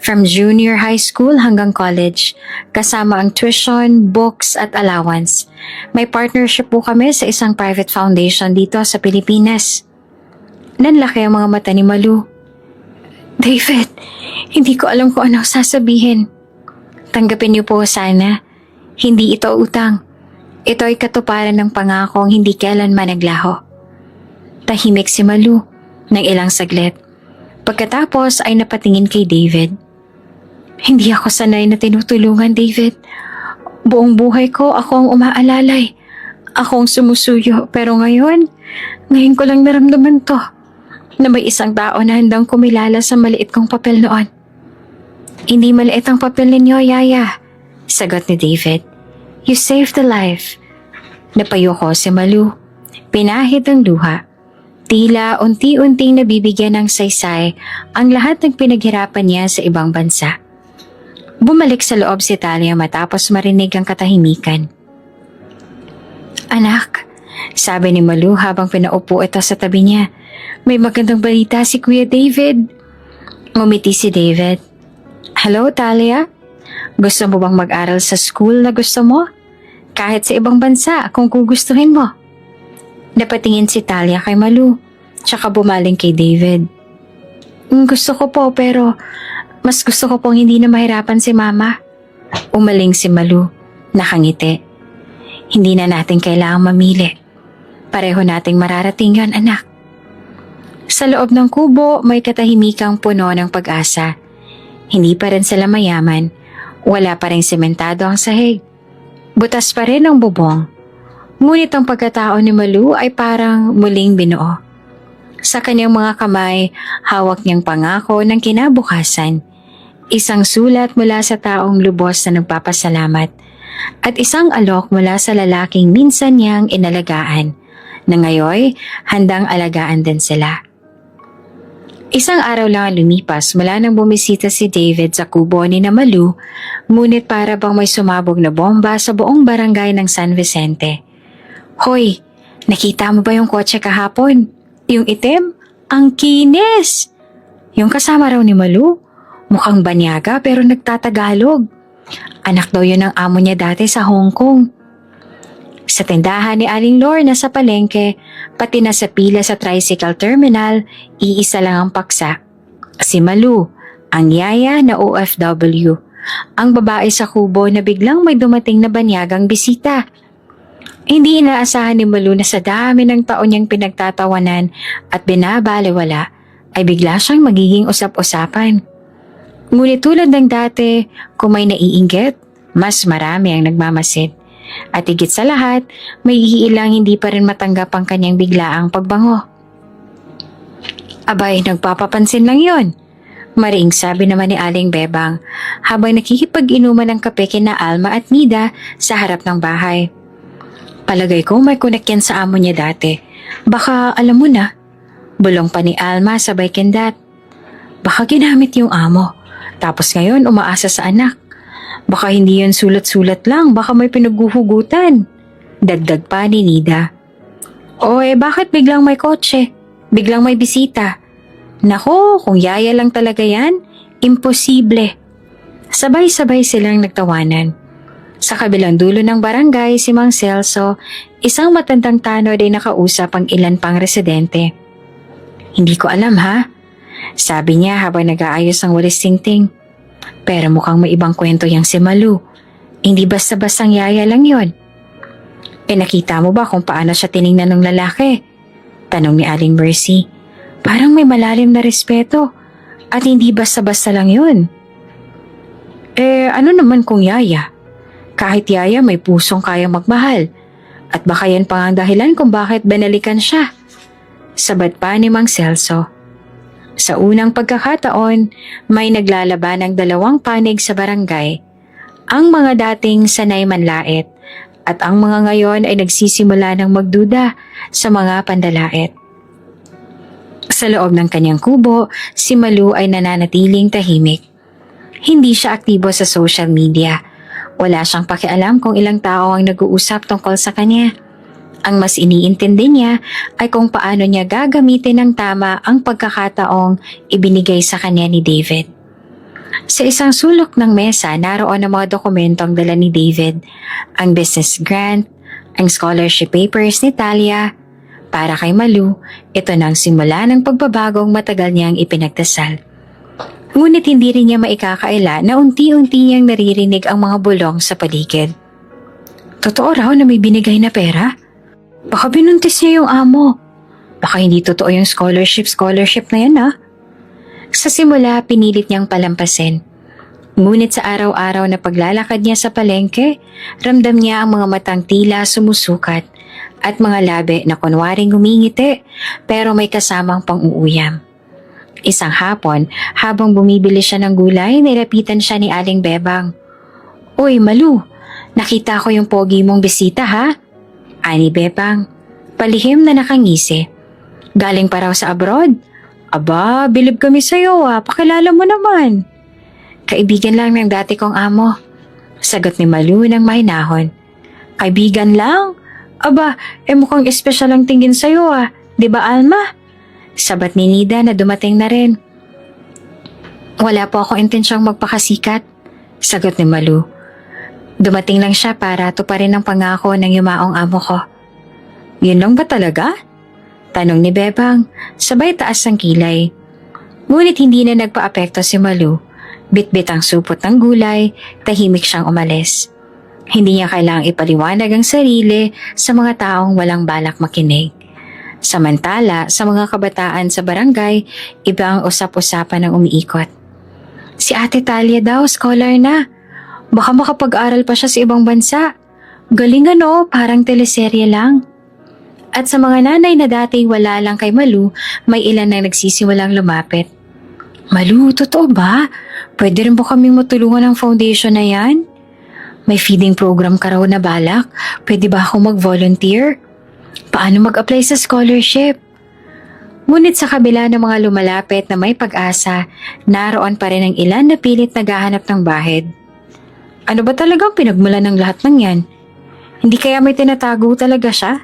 From junior high school hanggang college, kasama ang tuition, books at allowance. May partnership po kami sa isang private foundation dito sa Pilipinas. Nanlaki ang mga mata ni Malu. David, hindi ko alam kung ano sasabihin. Tanggapin niyo po sana. Hindi ito utang. Ito ay katuparan ng pangakong hindi kailanman naglaho. Tahimik si Malu ng ilang saglit. Pagkatapos ay napatingin kay David. Hindi ako sanay na tinutulungan, David. Buong buhay ko ako ang umaalalay. Ako ang sumusuyo, pero ngayon ko lang naramdaman to. Na may isang tao na handang kumilala sa maliit kong papel noon. Hindi maliit ang papel ninyo, Yaya. Sagot ni David. You saved a life. Napayo ko si Malu. Pinahid ang luha. Tila unti-unting nabibigyan ng saysay ang lahat ng pinaghirapan niya sa ibang bansa. Bumalik sa loob si Talia matapos marinig ang katahimikan. Anak, sabi ni Malu habang pinaupo ito sa tabi niya, may magandang balita si Kuya David. Ngumiti si David. Hello, Talia? Gusto mo bang mag-aral sa school na gusto mo? Kahit sa ibang bansa kung gugustuhin mo. Napatingin si Talia kay Malu, tsaka bumaling kay David. Gusto ko po pero mas gusto ko pong hindi na mahirapan si Mama. Umaling si Malu, nakangiti. Hindi na natin kailangang mamili. Pareho nating mararating yon, anak. Sa loob ng kubo may katahimikang puno ng pag-asa. Hindi pa rin sila mayaman. Wala pa rin sementado ang sahig. Butas pa rin ang bubong. Ngunit ang pagkatao ni Malu ay parang muling binuo. Sa kanyang mga kamay, hawak niyang pangako ng kinabukasan. Isang sulat mula sa taong lubos na nagpapasalamat at isang alok mula sa lalaking minsan niyang inalagaan na ngayon handang alagaan din sila. Isang araw lang ang lumipas mula nang bumisita si David sa kubo ni na Malu, ngunit para bang may sumabog na bomba sa buong barangay ng San Vicente. Hoy, nakita mo ba yung kotse kahapon? Yung itim? Ang kinis! Yung kasama raw ni Malu, mukhang banyaga pero nagtatagalog. Anak daw yun ng amo niya dati sa Hong Kong. Sa tindahan ni Aling Lorna sa palengke, pati na sa pila sa tricycle terminal, iisa lang ang paksa. Si Malu, ang yaya na OFW. Ang babae sa kubo na biglang may dumating na banyagang bisita. Hindi inaasahan ni Malu na sa dami ng taon niyang pinagtatawanan at binabaliwala ay bigla siyang magiging usap-usapan. Ngunit tulad ng dati, kung may naiinggit, mas marami ang nagmamasid. At higit sa lahat, may iilang hindi pa rin matanggap ang kanyang biglaang pagbango. Abay, nagpapapansin lang yon. Mariing sabi naman ni Aling Bebang habang nakikipag-inuman ng kape kina Alma at Nida sa harap ng bahay. Palagay ko may connect yan sa amo niya dati. Baka alam mo na. Bulong pa ni Alma sabay kindat. Baka ginamit yung amo. Tapos ngayon umaasa sa anak. Baka hindi yan sulat-sulat lang, baka may pinaghuhugutan. Dagdag pa ni Nida. Bakit biglang may kotse? Biglang may bisita? Nako, kung yaya lang talaga yan, imposible. Sabay-sabay silang nagtawanan. Sa kabilang dulo ng barangay, si Mang Celso, isang matandang tanod ay nakausap ang ilan pang residente. Hindi ko alam ha, sabi niya habang nag-aayos ang walis tingting. Pero mukhang may ibang kwento yang si Malu. Hindi basta-bastang yaya lang yon. Nakita mo ba kung paano siya tiningnan ng lalaki? Tanong ni Aling Mercy. Parang may malalim na respeto at hindi basta-basta lang yun. Ano naman kung yaya? Kahit yaya may pusong kayang magmahal. At baka yan pa ang dahilan kung bakit binalikan siya. Sabat pa ni Mang Celso. Sa unang pagkakataon, may naglalaban ng 2 panig sa barangay. Ang mga dating sanay manlait at ang mga ngayon ay nagsisimula ng magduda sa mga pandalait. Sa loob ng kanyang kubo, si Malu ay nananatiling tahimik. Hindi siya aktibo sa social media. Wala siyang pakialam kung ilang tao ang nag-uusap tungkol sa kanya. Ang mas iniintindi niya ay kung paano niya gagamitin ng tama ang pagkakataong ibinigay sa kanya ni David. Sa isang sulok ng mesa, naroon ang mga dokumentong dala ni David, ang business grant, ang scholarship papers ni Talia. Para kay Malu, ito na ang simula ng pagbabagong matagal niyang ipinagdasal. Ngunit hindi rin niya maikakaila na unti-unti niyang naririnig ang mga bulong sa paligid. Totoo raw na may binigay na pera? Baka binuntis niya yung amo. Baka hindi totoo yung scholarship na yan Sa simula, pinilit niyang palampasin. Ngunit sa araw-araw na paglalakad niya sa palengke, ramdam niya ang mga matang tila sumusukat at mga labi na kunwaring humingiti pero may kasamang pang-uuyam. Isang hapon, habang bumibili siya ng gulay, nilapitan siya ni Aling Bebang. Uy, Malu, nakita ko yung pogi mong bisita ha? Ani Bebang, palihim na nakangisi. Galing pa raw sa abroad? Aba, bilib kami sa'yo pakilala mo naman. Kaibigan lang ng dati kong amo. Sagot ni Malu ng mahinahon. Kaibigan lang? Aba, mukhang espesyal ang tingin sa'yo Di ba Alma? Sabat ni Nida na dumating na rin. Wala po akong intensyong magpakasikat. Sagot ni Malu. Dumating lang siya para tuparin ang pangako ng yumaong amo ko. Yun lang ba talaga? Tanong ni Bebang, sabay taas ang kilay. Ngunit hindi na nagpa-apekto si Malu. Bit-bit ang supot ng gulay, tahimik siyang umalis. Hindi niya kailangang ipaliwanag ang sarili sa mga taong walang balak makinig. Samantala, sa mga kabataan sa barangay, iba ang usap-usapan ng umiikot. Si Ate Talia daw, scholar na. Baka makapag-aral pa siya sa ibang bansa. Galing parang teleserye lang. At sa mga nanay na dating wala lang kay Malu, may ilan na nagsisimulang lumapit. Malu, totoo ba? Pwede rin po kaming matulungan ng foundation na yan? May feeding program ka raw na balak. Pwede ba akong mag-volunteer? Paano mag-apply sa scholarship? Ngunit sa kabila ng mga lumalapit na may pag-asa, naroon pa rin ang ilan na pilit naghahanap ng bahid. Ano ba talagang pinagmulan ng lahat ng yan? Hindi kaya may tinatago talaga siya?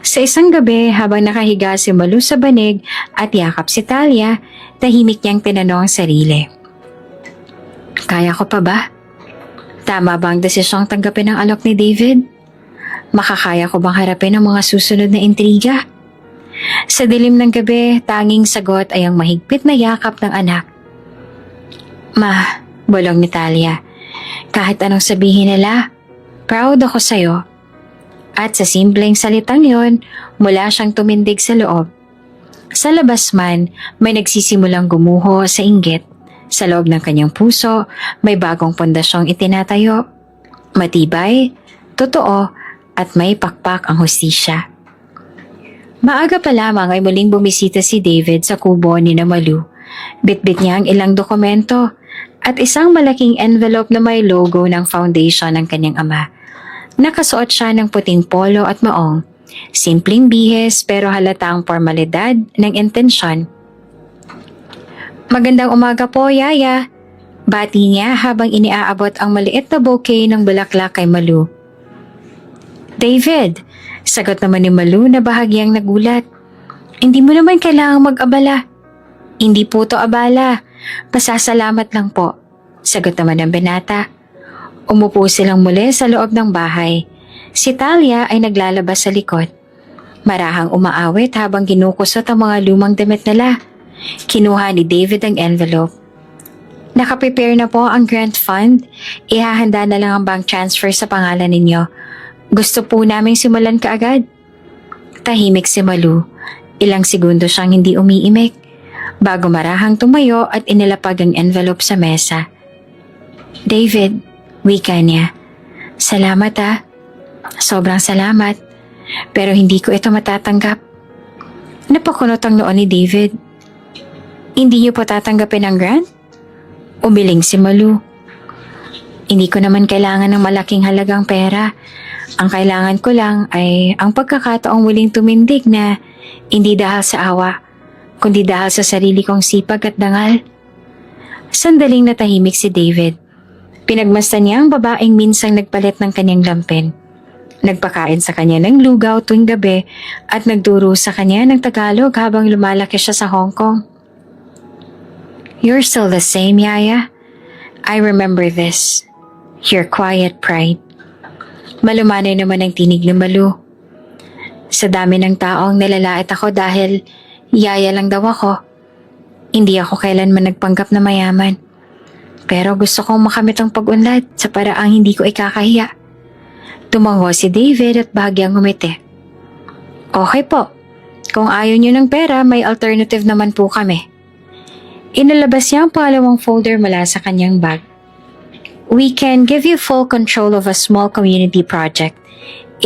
Sa isang gabi, habang nakahiga si Malu sa banig at yakap si Talia, tahimik niyang tinanong ang sarili. Kaya ko pa ba? Tama ba ang desisyong tanggapin ng alok ni David? Makakaya ko bang harapin ang mga susunod na intriga? Sa dilim ng gabi, tanging sagot ay ang mahigpit na yakap ng anak. Ma, bulong ni Talia, kahit anong sabihin nila, proud ako sa'yo. At sa simpleng salitang yon, mula siyang tumindig sa loob. Sa labas man, may nagsisimulang gumuho sa inggit. Sa loob ng kanyang puso, may bagong pondasyong itinatayo. Matibay, totoo, at may pakpak ang hustisya. Maaga pa lamang ay muling bumisita si David sa kubo ni Malu. Bitbit niya ang ilang dokumento at isang malaking envelope na may logo ng foundation ng kanyang ama. Nakasuot siya ng puting polo at maong. Simpleng bihis pero halatang formalidad ng intensyon. Magandang umaga po, Yaya. Bati niya habang iniaabot ang maliit na bouquet ng bulaklak kay Malu. David, sagot naman ni Malu na bahagyang nagulat. Hindi mo naman kailangang mag-abala. Hindi po to abala. Pasasalamat lang po, sagot naman ng binata. Umupo silang muli sa loob ng bahay. Si Talia ay naglalabas sa likod. Marahang umaawit habang ginukusot ang mga lumang damit nila. Kinuha ni David ang envelope. Nakaprepare na po ang grant fund. Ihahanda na lang ang bank transfer sa pangalan ninyo. Gusto po naming simulan kaagad. Tahimik si Malu. Ilang segundo siyang hindi umiimik. Bago marahang tumayo at inilapag ang envelope sa mesa. David, wika niya. Salamat ah. Sobrang salamat. Pero hindi ko ito matatanggap. Napakunot ang noon ni David. Hindi niyo po tatanggapin ang grant? Umiling si Malu. Hindi ko naman kailangan ng malaking halagang pera. Ang kailangan ko lang ay ang pagkakataong muling tumindig na hindi dahil sa awa, kundi dahil sa sarili kong sipag at dangal. Sandaling natahimik si David. Pinagmasdan niya ang babaeng minsang nagpalit ng kanyang lampin. Nagpakain sa kanya ng lugaw tuwing gabi at nagturo sa kanya ng Tagalog habang lumalaki siya sa Hong Kong. You're still the same, Yaya. I remember this. Your quiet pride. Malumanay naman ang tinig ni Malu. Sa dami ng taong nalalait ako dahil yaya lang daw ako. Hindi ako kailanman nagpanggap na mayaman. Pero gusto kong makamit ang pag-unlad sa paraang hindi ko ikakahiya. Tumango si David at bahagyang ngumiti. Okay po. Kung ayaw niyo ng pera, may alternative naman po kami. Inalabas niya ang pangalawang folder mula sa kanyang bag. We can give you full control of a small community project.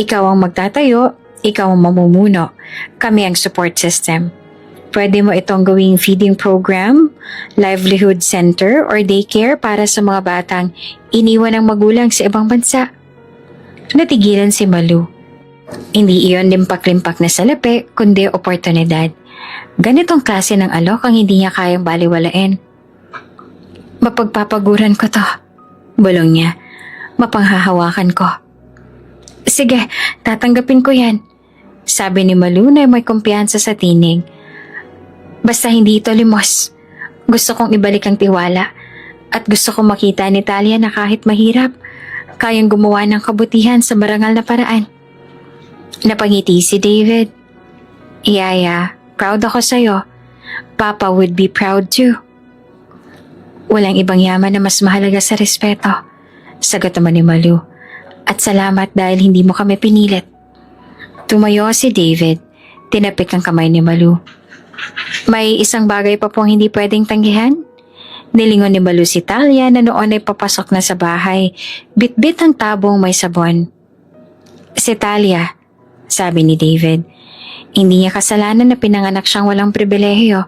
Ikaw ang magtatayo, ikaw ang mamumuno. Kami ang support system. Pwede mo itong gawing feeding program, livelihood center, or daycare para sa mga batang iniwan ng magulang sa ibang bansa. Natigilan si Malu. Hindi iyon limpak-limpak na salapi, kundi oportunidad. Ganitong klase ng alok ang hindi niya kayang baliwalain. Mapagpapaguran ko to, bulong niya. Mapanghahawakan ko. Sige, tatanggapin ko yan, sabi ni Malu na may kumpiyansa sa tinig. Basta hindi ito limos. Gusto kong ibalik ang tiwala at gusto kong makita ni Talia na kahit mahirap, kayang gumawa ng kabutihan sa marangal na paraan. Napangiti si David. Yaya, proud ako sa'yo. Papa would be proud too. Walang ibang yaman na mas mahalaga sa respeto, sagot naman ni Malu. At salamat dahil hindi mo kami pinilit. Tumayo si David. Tinapik ang kamay ni Malu. May isang bagay pa pong hindi pwedeng tanggihan. Nilingon ni Malu si Talia na noon ay papasok na sa bahay. Bitbit ang tabong may sabon. Si Talia, sabi ni David. Hindi niya kasalanan na pinanganak siyang walang pribilehiyo.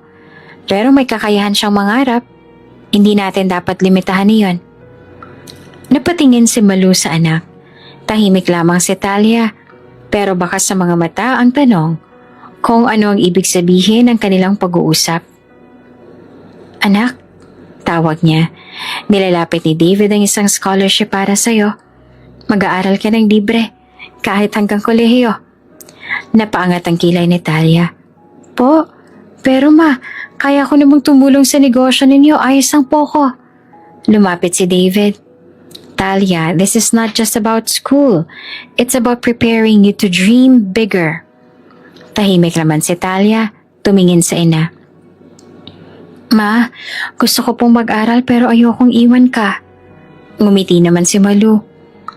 Pero may kakayahan siyang mangarap. Hindi natin dapat limitahan niyon. Napatingin si Malu sa anak. Tahimik lamang si Talia. Pero baka sa mga mata ang tanong kung ano ang ibig sabihin ng kanilang pag-uusap. Anak, tawag niya. Nilalapit ni David ang isang scholarship para sa'yo. Mag-aaral ka ng libre, kahit hanggang kolehiyo. Napaangat ang kilay ni Talia. Po, pero ma, kaya ko namang tumulong sa negosyo ninyo, ayos lang po ko. Lumapit si David. Talia, this is not just about school. It's about preparing you to dream bigger. Tahimik naman si Talia, tumingin sa ina. Ma, gusto ko pong mag-aral pero ayokong iwan ka. Ngumiti naman si Malu.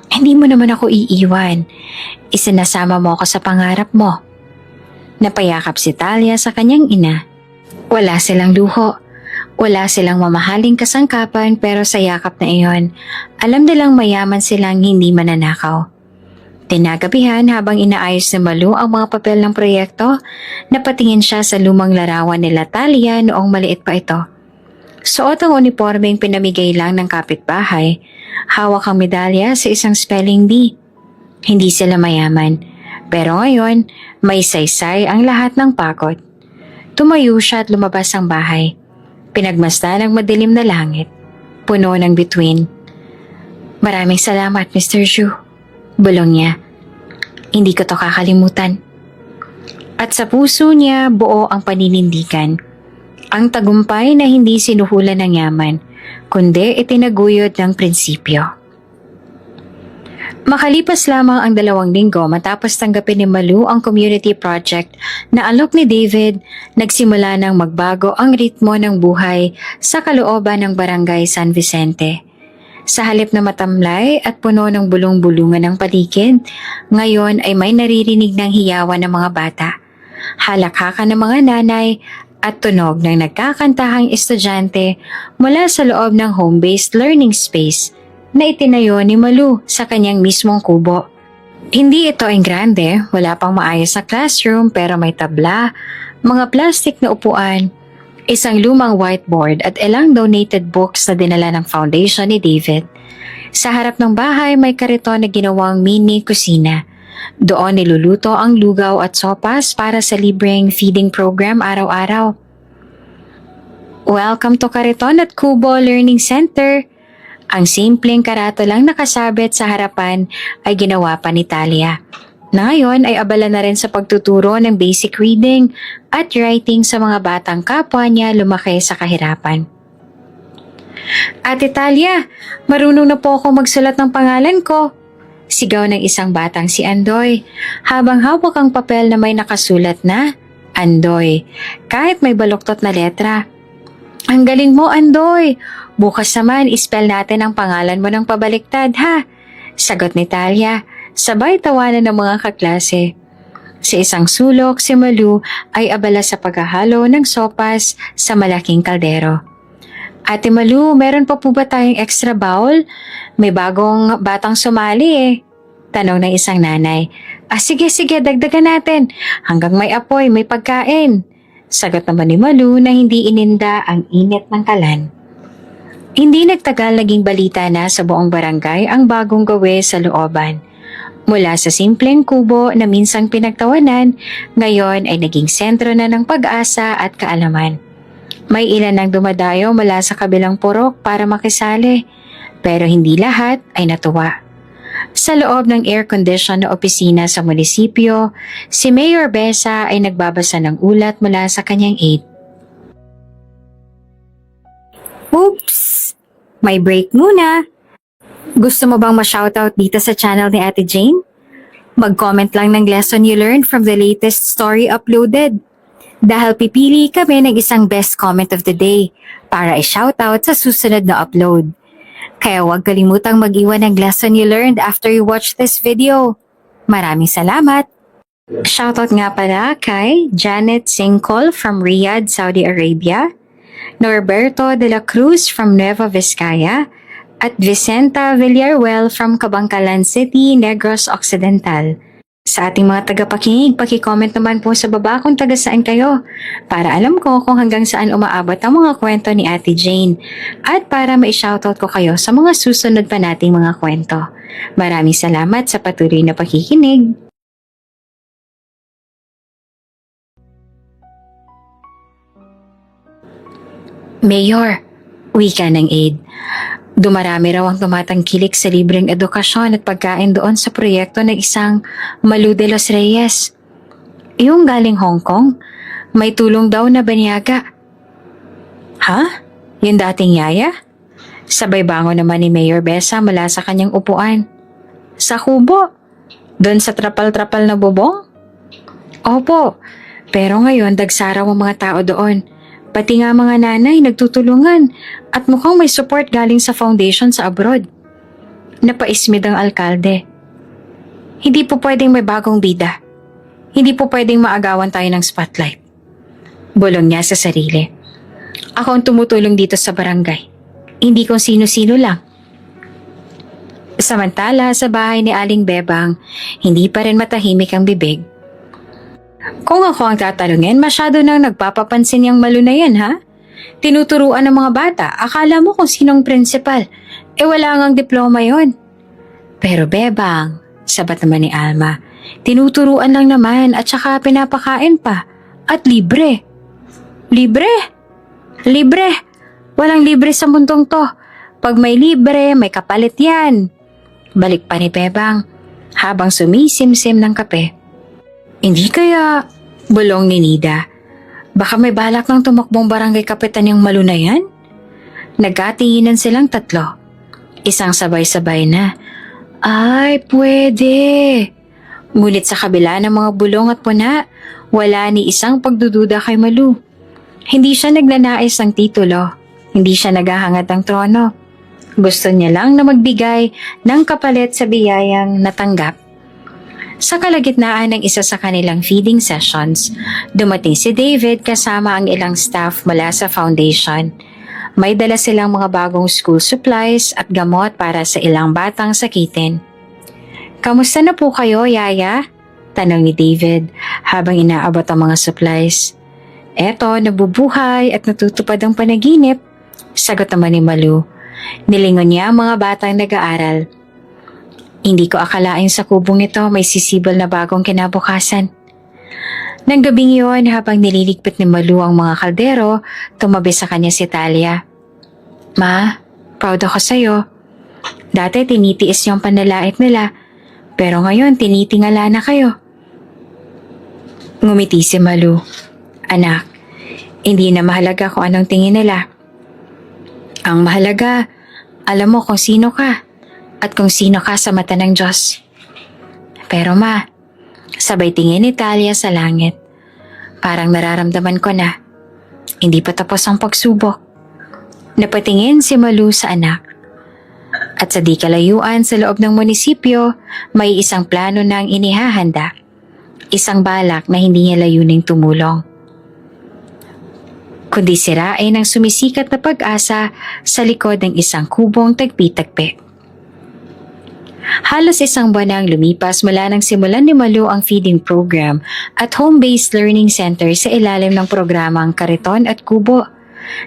Hindi mo naman ako iiwan. Isinasama mo ako sa pangarap mo. Napayakap si Talia sa kanyang ina. Wala silang luho. Wala silang mamahaling kasangkapan pero sa yakap na iyon, alam nilang mayaman silang hindi mananakaw. Tinagabihan habang inaayos ni Malu ang mga papel ng proyekto, napatingin siya sa lumang larawan nila Talia noong maliit pa ito. Suot ang uniformeng pinamigay lang ng kapitbahay, hawak ang medalya sa isang spelling bee. Hindi sila mayaman, pero ngayon may saysay ang lahat ng pagod. Tumayo siya at lumabas ang bahay. Pinagmasdan ang madilim na langit, puno ng bituin. Maraming salamat, Mr. Zhu. Bulong niya. Hindi ko to kakalimutan. At sa puso niya buo ang paninindigan. Ang tagumpay na hindi sinuhulan ng yaman, kundi itinaguyod ng prinsipyo. Makalipas lamang ang 2 linggo matapos tanggapin ni Malu ang community project na alok ni David, nagsimula ng magbago ang ritmo ng buhay sa kalooban ng barangay San Vicente. Sa halip na matamlay at puno ng bulong-bulungan ng paligid, ngayon ay may naririnig ng hiyawan ng mga bata, halakhakan ng mga nanay at tunog ng nagkakantahang estudyante mula sa loob ng home-based learning space na itinayo ni Malu sa kanyang mismong kubo. Hindi ito ang grande, wala pang maayos na classroom pero may tabla, mga plastic na upuan, isang lumang whiteboard at ilang donated books na dinala ng foundation ni David. Sa harap ng bahay may kariton na ginawang mini kusina. Doon niluluto ang lugaw at sopas para sa libreng feeding program araw-araw. Welcome to Kariton at Kubo Learning Center. Ang simpleng karato lang nakasabit sa harapan ay ginawa pa ni Talia, na ngayon ay abala na rin sa pagtuturo ng basic reading at writing sa mga batang kapwa niya lumaki sa kahirapan. Ate Talia, marunong na po ako magsulat ng pangalan ko. Sigaw ng isang batang si Andoy, habang hawak ang papel na may nakasulat na Andoy, kahit may baluktot na letra. Ang galing mo, Andoy! Bukas naman, ispell natin ang pangalan mo ng pabaliktad, ha? Sagot ni Talia, sabay tawanan ng mga kaklase. Sa isang sulok, si Malu ay abala sa paghahalo ng sopas sa malaking kaldero. Ate Malu, meron pa po ba tayong extra bowl? May bagong batang sumali eh. Tanong ng isang nanay. Sige, dagdagan natin. Hanggang may apoy, may pagkain. Sagot naman ni Malu na hindi ininda ang init ng kalan. Hindi nagtagal naging balita na sa buong barangay ang bagong gawe sa looban. Mula sa simpleng kubo na minsang pinagtawanan, ngayon ay naging sentro na ng pag-asa at kaalaman. May ilan ang dumadayo mula sa kabilang purok para makisali, pero hindi lahat ay natuwa. Sa loob ng air-condition na opisina sa munisipyo, si Mayor Besa ay nagbabasa ng ulat mula sa kanyang aide. Oops! May break muna! Gusto mo bang ma-shoutout dito sa channel ni Ate Jane? Mag-comment lang ng lesson you learned from the latest story uploaded. Dahil pipili kami ng isang best comment of the day para i-shoutout sa susunod na upload. Kaya huwag kalimutang mag-iwan ng lesson you learned after you watch this video. Maraming salamat! Shoutout nga pala kay Janet Singkol from Riyadh, Saudi Arabia, Norberto de la Cruz from Nueva Vizcaya, at Vicenta Villaruel from Cabangcalan City, Negros Occidental. Sa ating mga tagapakinig, paki-comment naman po sa baba kung taga saan kayo para alam ko kung hanggang saan umaabot ang mga kwento ni Ate Jane at para ma-shoutout ko kayo sa mga susunod pa nating mga kwento. Maraming salamat sa patuloy na pakikinig. Mayor, wika ng aide. Dumarami raw ang tumatangkilik sa libreng edukasyon at pagkain doon sa proyekto ng isang Malu de los Reyes. Yung galing Hong Kong, may tulong daw na banyaga. Ha? Yung dating yaya? Sabay bangon naman ni Mayor Besa mula sa kanyang upuan. Sa kubo? Doon sa trapal-trapal na bubong? Opo, pero ngayon dagsaraw ang mga tao doon. Pati nga mga nanay nagtutulungan at mukhang may support galing sa foundation sa abroad. Napaismid ang alkalde. Hindi po pwedeng may bagong bida. Hindi po pwedeng maagawan tayo ng spotlight. Bulong niya sa sarili. Ako ang tumutulong dito sa barangay. Hindi kung sino-sino lang. Samantala sa bahay ni Aling Bebang, hindi pa rin matahimik ang bibig. Kung ako ang tatanungin, masyado nang nagpapapansin yung Malu na yan, ha? Tinuturuan ng mga bata, akala mo kung sinong principal. Wala ngang diploma yon. Pero Bebang, sabat naman ni Alma, tinuturuan lang naman at saka pinapakain pa. At libre. Libre? Libre? Walang libre sa mundong to. Pag may libre, may kapalit yan. Balik pa ni Bebang habang sumisimsim ng kape. Hindi kaya, bulong ni Nida. Baka may balak ng tumakbong barangay kapitan yung Malu na yan? Nagkatinginan silang tatlo. Isang sabay-sabay na. Ay, pwede. Ngunit sa kabila ng mga bulong at puna, wala ni isang pagdududa kay Malu. Hindi siya nagnanais ng titulo. Hindi siya naghahangad ng trono. Gusto niya lang na magbigay ng kapalit sa biyayang natanggap. Sa kalagitnaan ng isa sa kanilang feeding sessions, dumating si David kasama ang ilang staff mula sa foundation. May dala silang mga bagong school supplies at gamot para sa ilang batang sakitin. Kamusta na po kayo, Yaya? Tanong ni David habang inaabot ang mga supplies. Eto, nabubuhay at natutupad ang panaginip. Sagot naman ni Malu. Nilingon niya ang mga batang nag-aaral. Hindi ko akalain sa kubong ito may sisibol na bagong kinabukasan. Nang gabing iyon, habang nililigpit ni Malu ang mga kaldero, tumabi sa kanya si Talia. Ma, proud ako sa'yo. Dati tinitiis yung panlalait nila, pero ngayon tinitingala na kayo. Ngumiti si Malu. Anak, hindi na mahalaga kung anong tingin nila. Ang mahalaga, alam mo kung sino ka at kung sino ka sa mata ng Diyos. Pero ma, sabay tingin ni Talia sa langit. Parang nararamdaman ko na hindi pa tapos ang pagsubok. Napatingin si Malu sa anak. At sa di kalayuan sa loob ng munisipyo, may isang plano na ang inihahanda. Isang balak na hindi niya layuning tumulong, kundi sirain ang sumisikat na pag-asa sa likod ng isang kubong tagpi-tagpi. Halos isang buwan ang lumipas mula nang simulan ni Malu ang feeding program at home-based learning center sa ilalim ng programang Kariton at Kubo.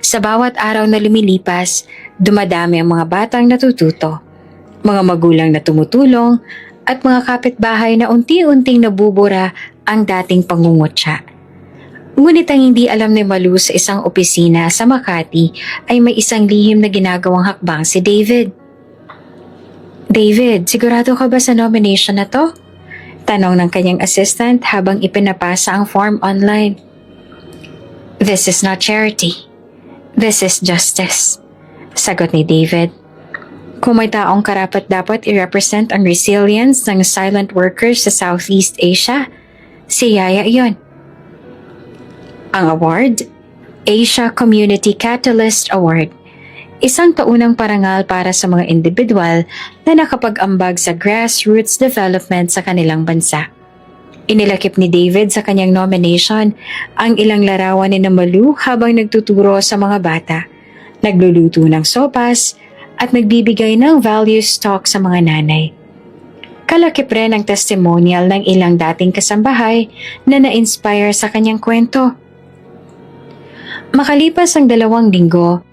Sa bawat araw na lumilipas, dumadami ang mga batang natututo, mga magulang na tumutulong, at mga kapitbahay na unti-unting nabubura ang dating pangungutya. Ngunit ang hindi alam ni Malu sa isang opisina sa Makati ay may isang lihim na ginagawang hakbang si David. David, sigurado ka ba sa nomination na to? Tanong ng kanyang assistant habang ipinapasa ang form online. This is not charity. This is justice. Sagot ni David. Kung may taong karapat-dapat i-represent ang resilience ng silent workers sa Southeast Asia, si Yaya iyon. Ang award, Asia Community Catalyst Award, isang taunang parangal para sa mga individual na nakapag-ambag sa grassroots development sa kanilang bansa. Inilakip ni David sa kanyang nomination ang ilang larawan ni Malu habang nagtuturo sa mga bata, nagluluto ng sopas at nagbibigay ng values talk sa mga nanay. Kalakip rin ang testimonial ng ilang dating kasambahay na na-inspire sa kanyang kwento. Makalipas ang 2 linggo,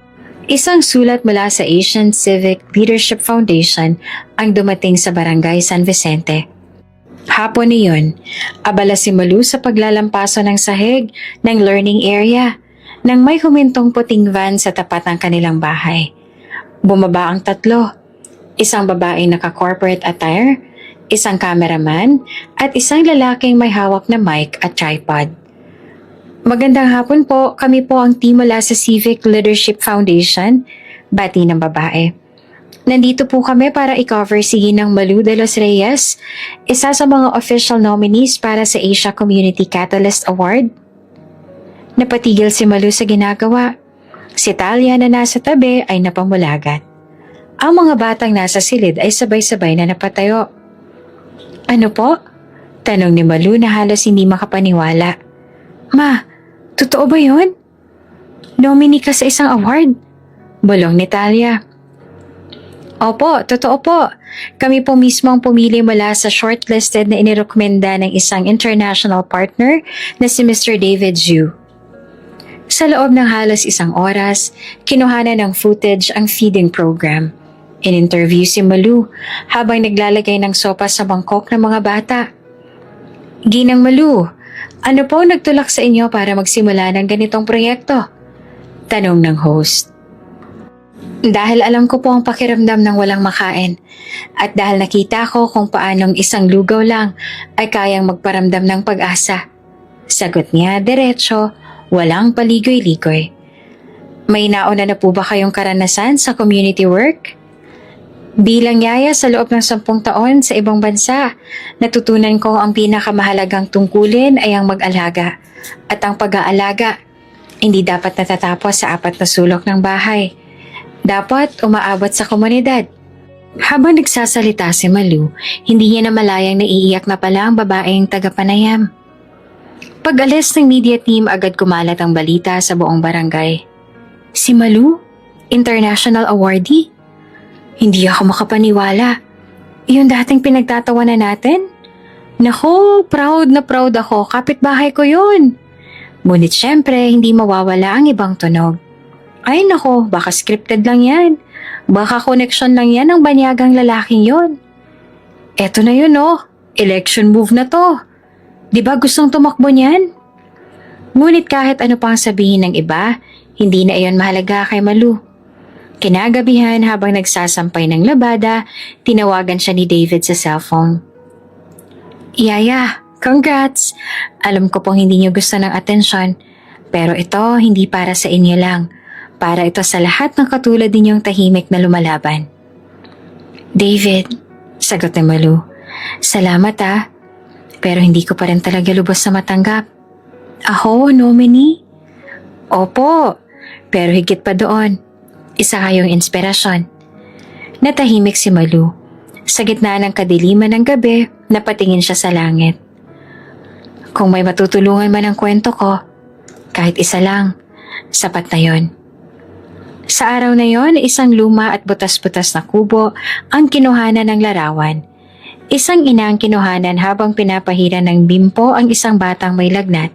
isang sulat mula sa Asian Civic Leadership Foundation ang dumating sa Barangay San Vicente. Hapon niyon, abala si Malu sa paglalampaso ng sahig ng learning area nang may humintong puting van sa tapat ng kanilang bahay. Bumaba ang 3, isang babaeng naka-corporate attire, isang cameraman at isang lalaking may hawak na mic at tripod. Magandang hapon po, kami po ang team mula sa Civic Leadership Foundation. Bati ng babae. Nandito po kami para i-cover si Ginang Malu de los Reyes, isa sa mga official nominees para sa Asia Community Catalyst Award. Napatigil si Malu sa ginagawa. Si Talia na nasa tabi ay napamulagat. Ang mga batang nasa silid ay sabay-sabay na napatayo. Ano po? Tanong ni Malu na halos hindi makapaniwala. Ma, totoo ba yun? Nominee ka sa isang award? Bulong ni Talia. Opo, totoo po. Kami po mismo ang pumili mula sa shortlisted na inirekomenda ng isang international partner na si Mr. David Zhu. Sa loob ng halos isang oras, kinuhanan ng footage ang feeding program. In-interview si Malu habang naglalagay ng sopa sa bangkok ng mga bata. Ginang Malu, ano po nagtulak sa inyo para magsimula ng ganitong proyekto? Tanong ng host. Dahil alam ko po ang pakiramdam ng walang makain at dahil nakita ko kung paanong isang lugaw lang ay kayang magparamdam ng pag-asa. Sagot niya diretso, walang paligoy-ligoy. May nauna na po ba kayong karanasan sa community work? Bilang yaya sa loob ng 10 taon sa ibang bansa, natutunan ko ang pinakamahalagang tungkulin ay ang mag-alaga. At ang pag-aalaga, hindi dapat natatapos sa 4 na sulok ng bahay. Dapat umaabot sa komunidad. Habang nagsasalita si Malu, hindi niya namalayang naiiyak na pala ang babaeng tagapanayam. Pag-alis ng media team, agad kumalat ang balita sa buong barangay. Si Malu? International awardee? Hindi ako makapaniwala. Yung dating pinagtatawanan natin? Naku, proud na proud ako. Kapitbahay ko yun. Ngunit syempre, hindi mawawala ang ibang tunog. Ay nako, baka scripted lang yan. Baka connection lang yan ng banyagang lalaking yon. Eto na yun oh, election move na to. Di ba gustong tumakbo niyan? Ngunit kahit ano pang sabihin ng iba, hindi na iyon mahalaga kay Malu. Kinagabihan habang nagsasampay ng labada, tinawagan siya ni David sa cellphone. Yaya, congrats! Alam ko pong hindi niyo gusto ng atensyon, pero ito hindi para sa inyo lang. Para ito sa lahat ng katulad ninyong tahimik na lumalaban. David, sagot ni Malu, salamat pero hindi ko pa rin talaga lubos na matanggap. Ako, nominee? Opo, pero higit pa doon. Isa kayong inspirasyon. Natahimik si Malu. Sa gitna ng kadiliman ng gabi, napatingin siya sa langit. Kung may matutulungan man ang kwento ko, kahit isa lang, sapat na yon. Sa araw na yon, isang luma at butas-butas na kubo ang kinuhanan ng larawan. Isang ina ang kinuhanan habang pinapahira ng bimpo ang isang batang may lagnat.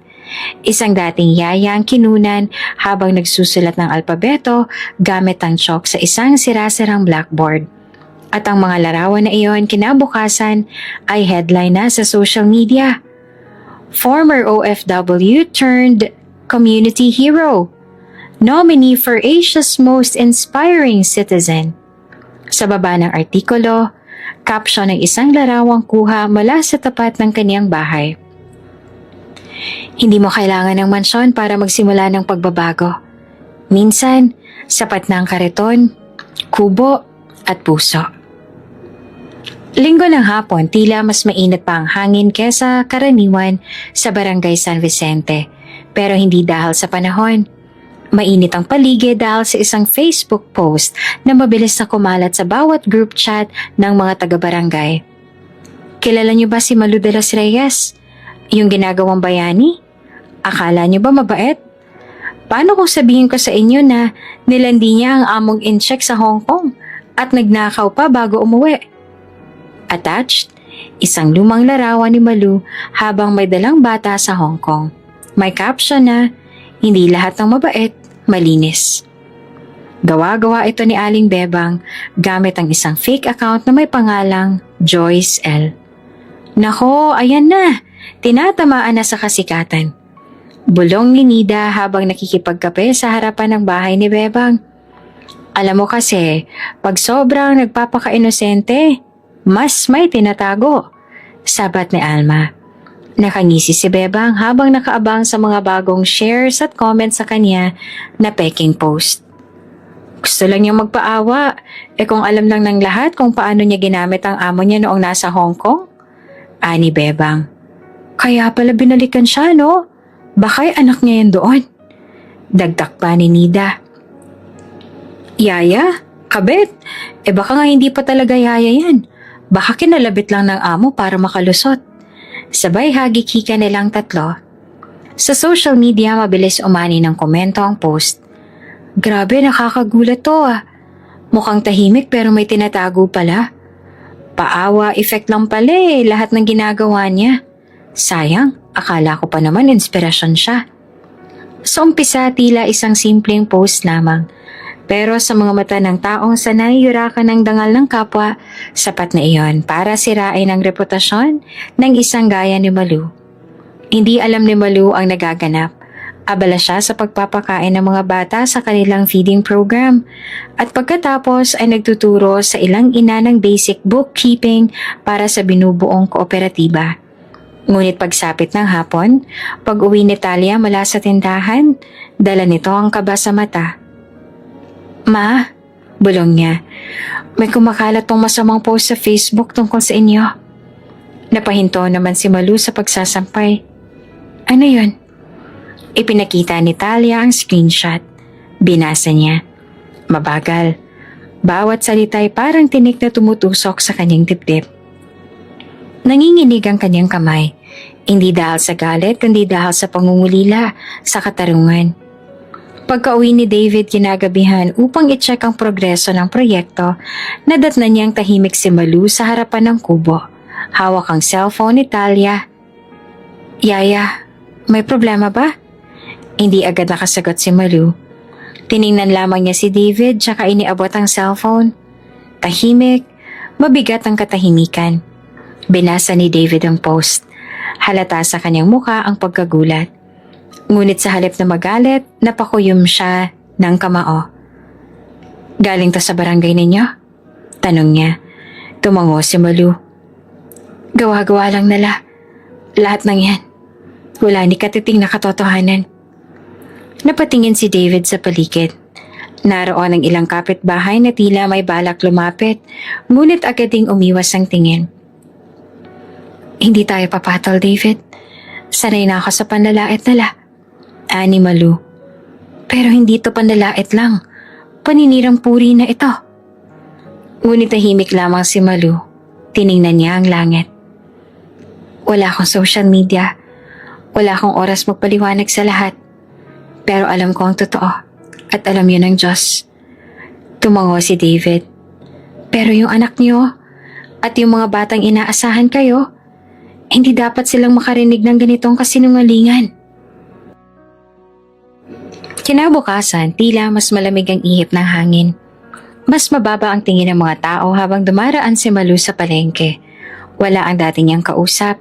Isang dating yaya ang kinunan habang nagsusulat ng alpabeto gamit ang chalk sa isang sirasirang blackboard. At ang mga larawan na iyon kinabukasan ay headline na sa social media. Former OFW turned community hero. Nominee for Asia's Most Inspiring Citizen. Sa baba ng artikulo, caption ng isang larawang kuha mula sa tapat ng kaniyang bahay. Hindi mo kailangan ng mansyon para magsimula ng pagbabago. Minsan, sapat na ang kariton, kubo at puso. Linggo ng hapon, tila mas mainit pa ang hangin kesa karaniwan sa Barangay San Vicente. Pero hindi dahil sa panahon. Mainit ang paligid dahil sa isang Facebook post na mabilis na kumalat sa bawat group chat ng mga taga-barangay. Kilala niyo ba si Malu de los Reyes? Yung ginagawang bayani? Akala niyo ba mabait? Paano kung sabihin ko sa inyo na nilandi niya ang among in-check sa Hong Kong at nagnakaw pa bago umuwi? Attached, isang lumang larawan ni Malu habang may dalang bata sa Hong Kong. May caption na, hindi lahat ng mabait, malinis. Gawa-gawa ito ni Aling Bebang gamit ang isang fake account na may pangalang Joyce L. Nako, ayan na, tinatamaan na sa kasikatan. Bulong ni Nida habang nakikipagkape sa harapan ng bahay ni Bebang. Alam mo kasi, pag sobrang nagpapaka-inosente, mas may tinatago, sabat ni Alma. Nakangisi si Bebang habang nakaabang sa mga bagong shares at comments sa kanya na peking post. Gusto lang niyang magpaawa. Kung alam lang ng lahat kung paano niya ginamit ang amo niya noong nasa Hong Kong? Ani Bebang. Kaya pala binalikan siya, no? Baka'y anak niya yan doon. Dagdag pa ni Nida. Yaya? Kabit? Baka nga hindi pa talaga yaya yan. Baka kinalabit lang ng amo para makalusot. Sabay hagikika nilang tatlo. Sa social media mabilis umani ng komento ang post. Grabe, nakakagulat to ah. Mukhang tahimik pero may tinatago pala. Paawa, effect lang pala lahat ng ginagawa niya. Sayang, akala ko pa naman inspirasyon siya. Sa umpisa tila isang simpleng post lamang. Pero sa mga mata ng taong sanay yurakan ng dangal ng kapwa, sapat na iyon para sirain ang reputasyon ng isang gaya ni Malu. Hindi alam ni Malu ang nagaganap. Abala siya sa pagpapakain ng mga bata sa kanilang feeding program at pagkatapos ay nagtuturo sa ilang ina ng basic bookkeeping para sa binubuong kooperatiba. Ngunit pagsapit ng hapon, pag-uwi ni Talia mula sa tindahan, dala nito ang kaba sa mata. Ma, bulong niya, may kumakalat tong masamang post sa Facebook tungkol sa inyo. Napahinto naman si Malu sa pagsasampay. Ano yun? Ipinakita ni Talia ang screenshot. Binasa niya. Mabagal. Bawat salita ay parang tinik na tumutusok sa kanyang dibdib. Nanginginig ang kanyang kamay. Hindi dahil sa galit, kundi dahil sa pangungulila, sa katarungan. Pagka-uwi ni David kinagabihan upang i-check ang progreso ng proyekto, nadatnan niyang tahimik si Malu sa harapan ng kubo. Hawak ang cellphone ni Talia. Yaya, may problema ba? Hindi agad nakasagot si Malu. Tiningnan lamang niya si David tsaka iniabot ang cellphone. Tahimik, mabigat ang katahimikan. Binasa ni David ang post. Halata sa kanyang muka ang pagkagulat. Ngunit sa halip na magalit, napakuyom siya ng kamao. Galing to sa barangay ninyo? Tanong niya. Tumango si Malu. Gawa-gawa lang nila. Lahat ng yan. Wala ni katiting na katotohanan. Napatingin si David sa paligid. Naroon ang ilang kapitbahay na tila may balak lumapit, ngunit agad ding umiwas ang tingin. Hindi tayo papatol, David. Sanay na ako sa panlalait nila. Ani Malu. Pero hindi to panlalait lang. Paninirang puri na ito. Ngunit tahimik lamang si Malu. Tiningnan niya ang langit. Wala akong social media. Wala akong oras magpaliwanag sa lahat. Pero alam ko ang totoo. At alam yun ng Diyos. Tumango si David. Pero yung anak niyo at yung mga batang inaasahan kayo, hindi dapat silang makarinig ng ganitong kasinungalingan. Kinabukasan, tila mas malamig ang ihip ng hangin. Mas mababa ang tingin ng mga tao habang dumaraan si Malu sa palengke. Wala ang dati niyang kausap.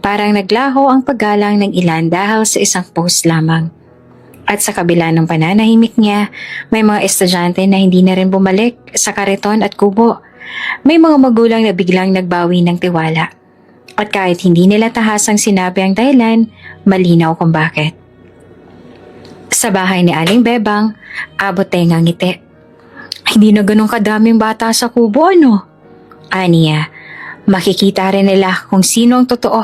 Parang naglaho ang paggalang ng ilan dahil sa isang post lamang. At sa kabila ng pananahimik niya, may mga estudyante na hindi na rin bumalik sa kariton at kubo. May mga magulang na biglang nagbawi ng tiwala. At kahit hindi nila tahasang sinabi ang dahilan, malinaw kung bakit. Sa bahay ni Aling Bebang, abot tengang ngiti. Hindi na ganun kadaming bata sa kubo, ano? Aniya, makikita rin nila kung sino ang totoo.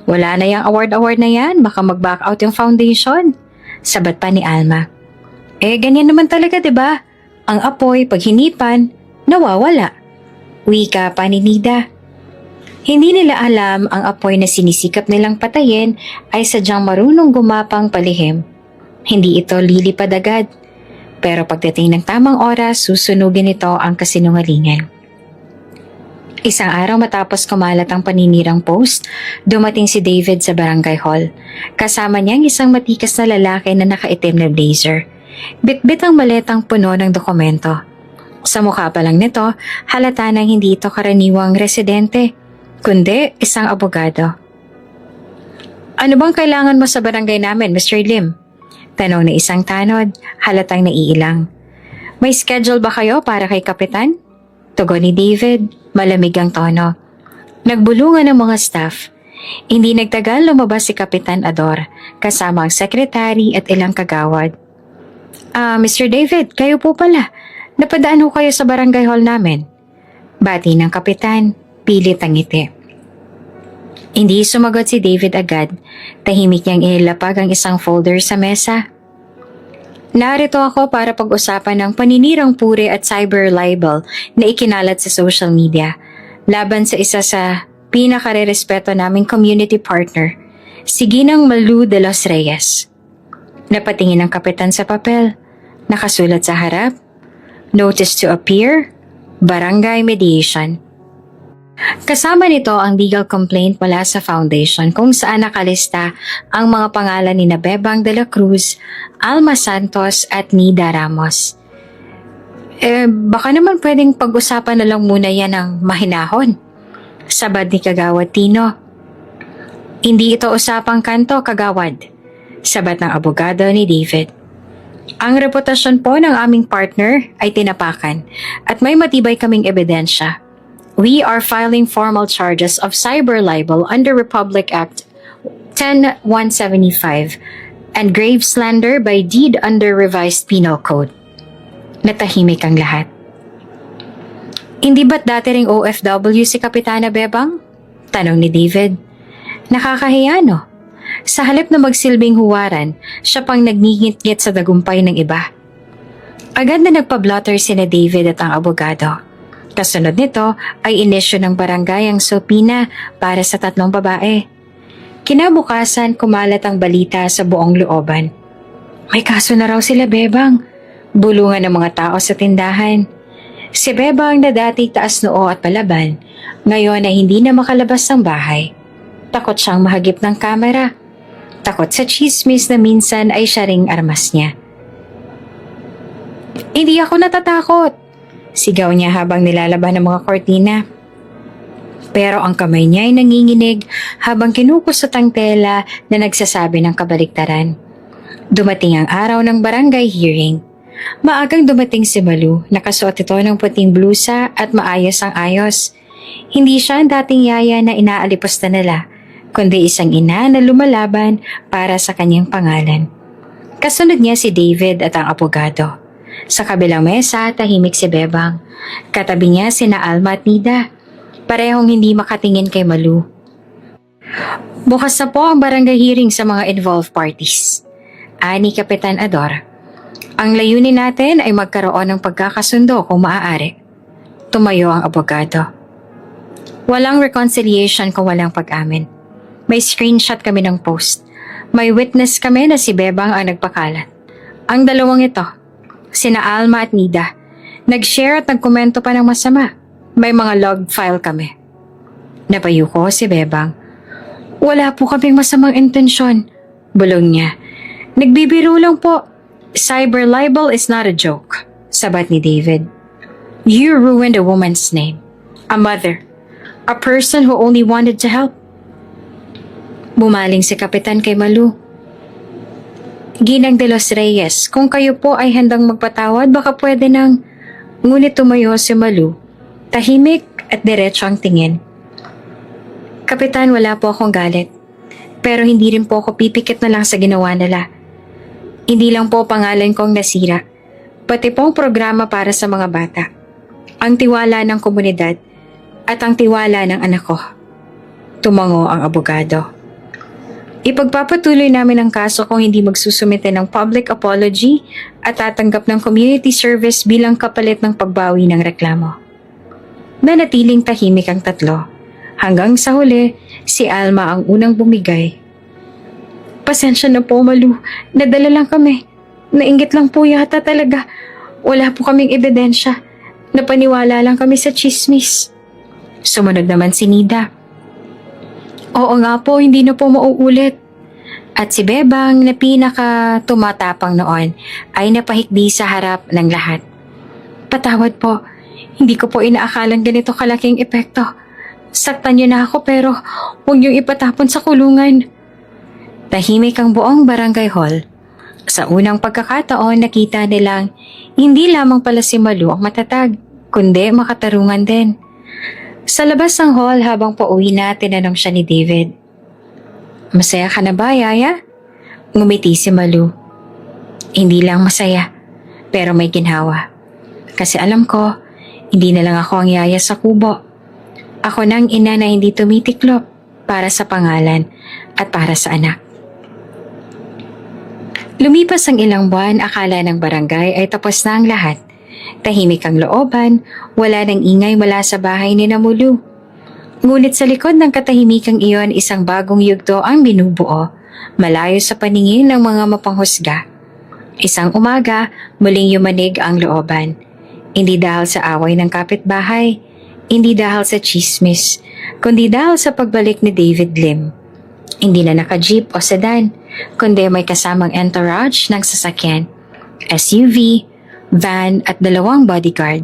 Wala na yung award na yan, baka mag-back out yung foundation. Sabat pa ni Alma. Ganyan naman talaga, 'di ba? Ang apoy, pag hinipan, nawawala. Wika pa ni Nida. Hindi nila alam ang apoy na sinisikap nilang patayin ay sadyang marunong gumapang palihim. Hindi ito lilipad agad. Pero pagdating ng tamang oras, susunugin ito ang kasinungalingan. Isang araw matapos kumalat ang paninirang post, dumating si David sa barangay hall. Kasama niyang isang matikas na lalaki na nakaitim na blazer. Bitbit ang maletang puno ng dokumento. Sa mukha pa lang nito, halata nang hindi ito karaniwang residente, kundi isang abogado. Ano bang kailangan mo sa barangay namin, Mr. Lim? Tanong na isang tanod, halatang naiilang. May schedule ba kayo para kay Kapitan? Tugon ni David, malamig ang tono. Nagbulungan ang mga staff. Hindi nagtagal lumabas si Kapitan Ador, kasama ang sekretary at ilang kagawad. Mr. David, kayo po pala. Napadaan ho kayo sa barangay hall namin. Bati ng kapitan, pilit ang ngiti. Hindi sumagot si David agad. Tahimik niyang inilapag ang isang folder sa mesa. Narito ako para pag-usapan ng paninirang puri at cyber libel na ikinalat sa social media laban sa isa sa pinakarerespeto naming community partner, si Ginang Malu de los Reyes. Napatingin ang kapitan sa papel. Nakasulat sa harap, Notice to appear, Barangay Mediation. Kasama nito ang legal complaint mula sa foundation kung saan nakalista ang mga pangalan ni Bebang de la Cruz, Alma Santos at Nida Ramos. Baka naman pwedeng pag-usapan na lang muna yan ng mahinahon. Sabad ni Kagawad Tino. Hindi ito usapang kanto, Kagawad. Sabat ng abogado ni David. Ang reputasyon po ng aming partner ay tinapakan at may matibay kaming ebidensya. We are filing formal charges of cyber libel under Republic Act 10175 and grave slander by deed under Revised Penal Code. Natahimik ang lahat. Hindi ba't dati ring OFW si Kapitana Bebang? Tanong ni David. Nakakahiya no? Sa halip na magsilbing huwaran, siya pang nagngingit-ngit sa dagumpay ng iba. Agad na nagpa-blotter sina David at ang abogado. Kasunod nito ay inisyu ng barangay ang subpoena para sa 3 babae. Kinabukasan kumalat ang balita sa buong looban. May kaso na raw sila Bebang. Bulungan ng mga tao sa tindahan. Si Bebang na dati taas noo at palaban, ngayon ay hindi na makalabas ng bahay. Takot siyang mahagip ng kamera. Takot sa chismis na minsan ay siya ring armas niya. Hindi ako natatakot, sigaw niya habang nilalaban ng mga kortina. Pero ang kamay niya ay nanginginig habang kinukusot ang tela na nagsasabi ng kabaliktaran. Dumating ang araw ng barangay hearing. Maagang dumating si Malu, nakasuot ito ng puting blusa at maayos ang ayos. Hindi siya ang dating yaya na inaalipusta nila, kundi isang ina na lumalaban para sa kanyang pangalan. Kasunod niya si David at ang abogado. Sa kabilang mesa, tahimik si Bebang. Katabi niya sina Alma at Nida. Parehong hindi makatingin kay Malu. Bukas na po ang barangay hearing sa mga involved parties. Ani Kapitan Ador. Ang layunin natin ay magkaroon ng pagkakasundo kung maaari. Tumayo ang abogado. Walang reconciliation kung walang pag-amin. May screenshot kami ng post. May witness kami na si Bebang ang nagpakalat. Ang dalawang ito, sina Alma at Nida, nag-share at nagkomento pa ng masama. May mga log file kami. Napayuko si Bebang. Wala po kaming masamang intensyon. Bulong niya. Nagbibiro lang po. Cyber libel is not a joke. Sabat ni David. You ruined a woman's name. A mother. A person who only wanted to help. Bumaling si Kapitan kay Malu. Ginang de los Reyes, kung kayo po ay handang magpatawad, baka pwede nang... Ngunit tumayo si Malu. Tahimik at diretso ang tingin. Kapitan, wala po akong galit. Pero hindi rin po ako pipikit na lang sa ginawa nila. Hindi lang po pangalan kong nasira. Pati pong programa para sa mga bata. Ang tiwala ng komunidad at ang tiwala ng anak ko. Tumango ang abogado. Ipagpapatuloy namin ang kaso kung hindi magsusumite ng public apology at tatanggap ng community service bilang kapalit ng pagbawi ng reklamo. Nanatiling tahimik ang tatlo. Hanggang sa huli, si Alma ang unang bumigay. Pasensya na po, Malu. Nadala lang kami. Nainggit lang po yata talaga. Wala po kaming ebidensya. Napaniwala lang kami sa chismis. Sumunod naman si Nida. Oo nga po, hindi na po mauulit. At si Bebang na pinaka tumatapang noon ay napahikdi sa harap ng lahat. Patawad po, hindi ko po inaakalang ganito kalaking epekto. Saktan niyo na ako pero huwag niyong ipatapon sa kulungan. Tahimik ang buong barangay hall. Sa unang pagkakataon nakita nilang hindi lamang pala si Malu ang matatag, kundi makatarungan din. Sa labas ng hall habang pauwi na, tinanong siya ni David. Masaya ka na ba, Yaya? Ngumiti si Malu. Hindi lang masaya, pero may ginhawa. Kasi alam ko, hindi na lang ako ang yaya sa kubo. Ako na ang ina na hindi tumitiklop para sa pangalan at para sa anak. Lumipas ang ilang buwan, akala ng barangay ay tapos na ang lahat. Tahimik ang looban, wala nang ingay mula sa bahay ni Namulu. Ngunit sa likod ng katahimikang iyon, isang bagong yugto ang binubuo, malayo sa paningin ng mga mapanghusga. Isang umaga, muling yumanig ang looban. Hindi dahil sa away ng kapitbahay, hindi dahil sa chismis, kundi dahil sa pagbalik ni David Lim. Hindi na naka-jeep o sedan, kundi may kasamang entourage ng sasakyan, SUV, van at 2 bodyguard.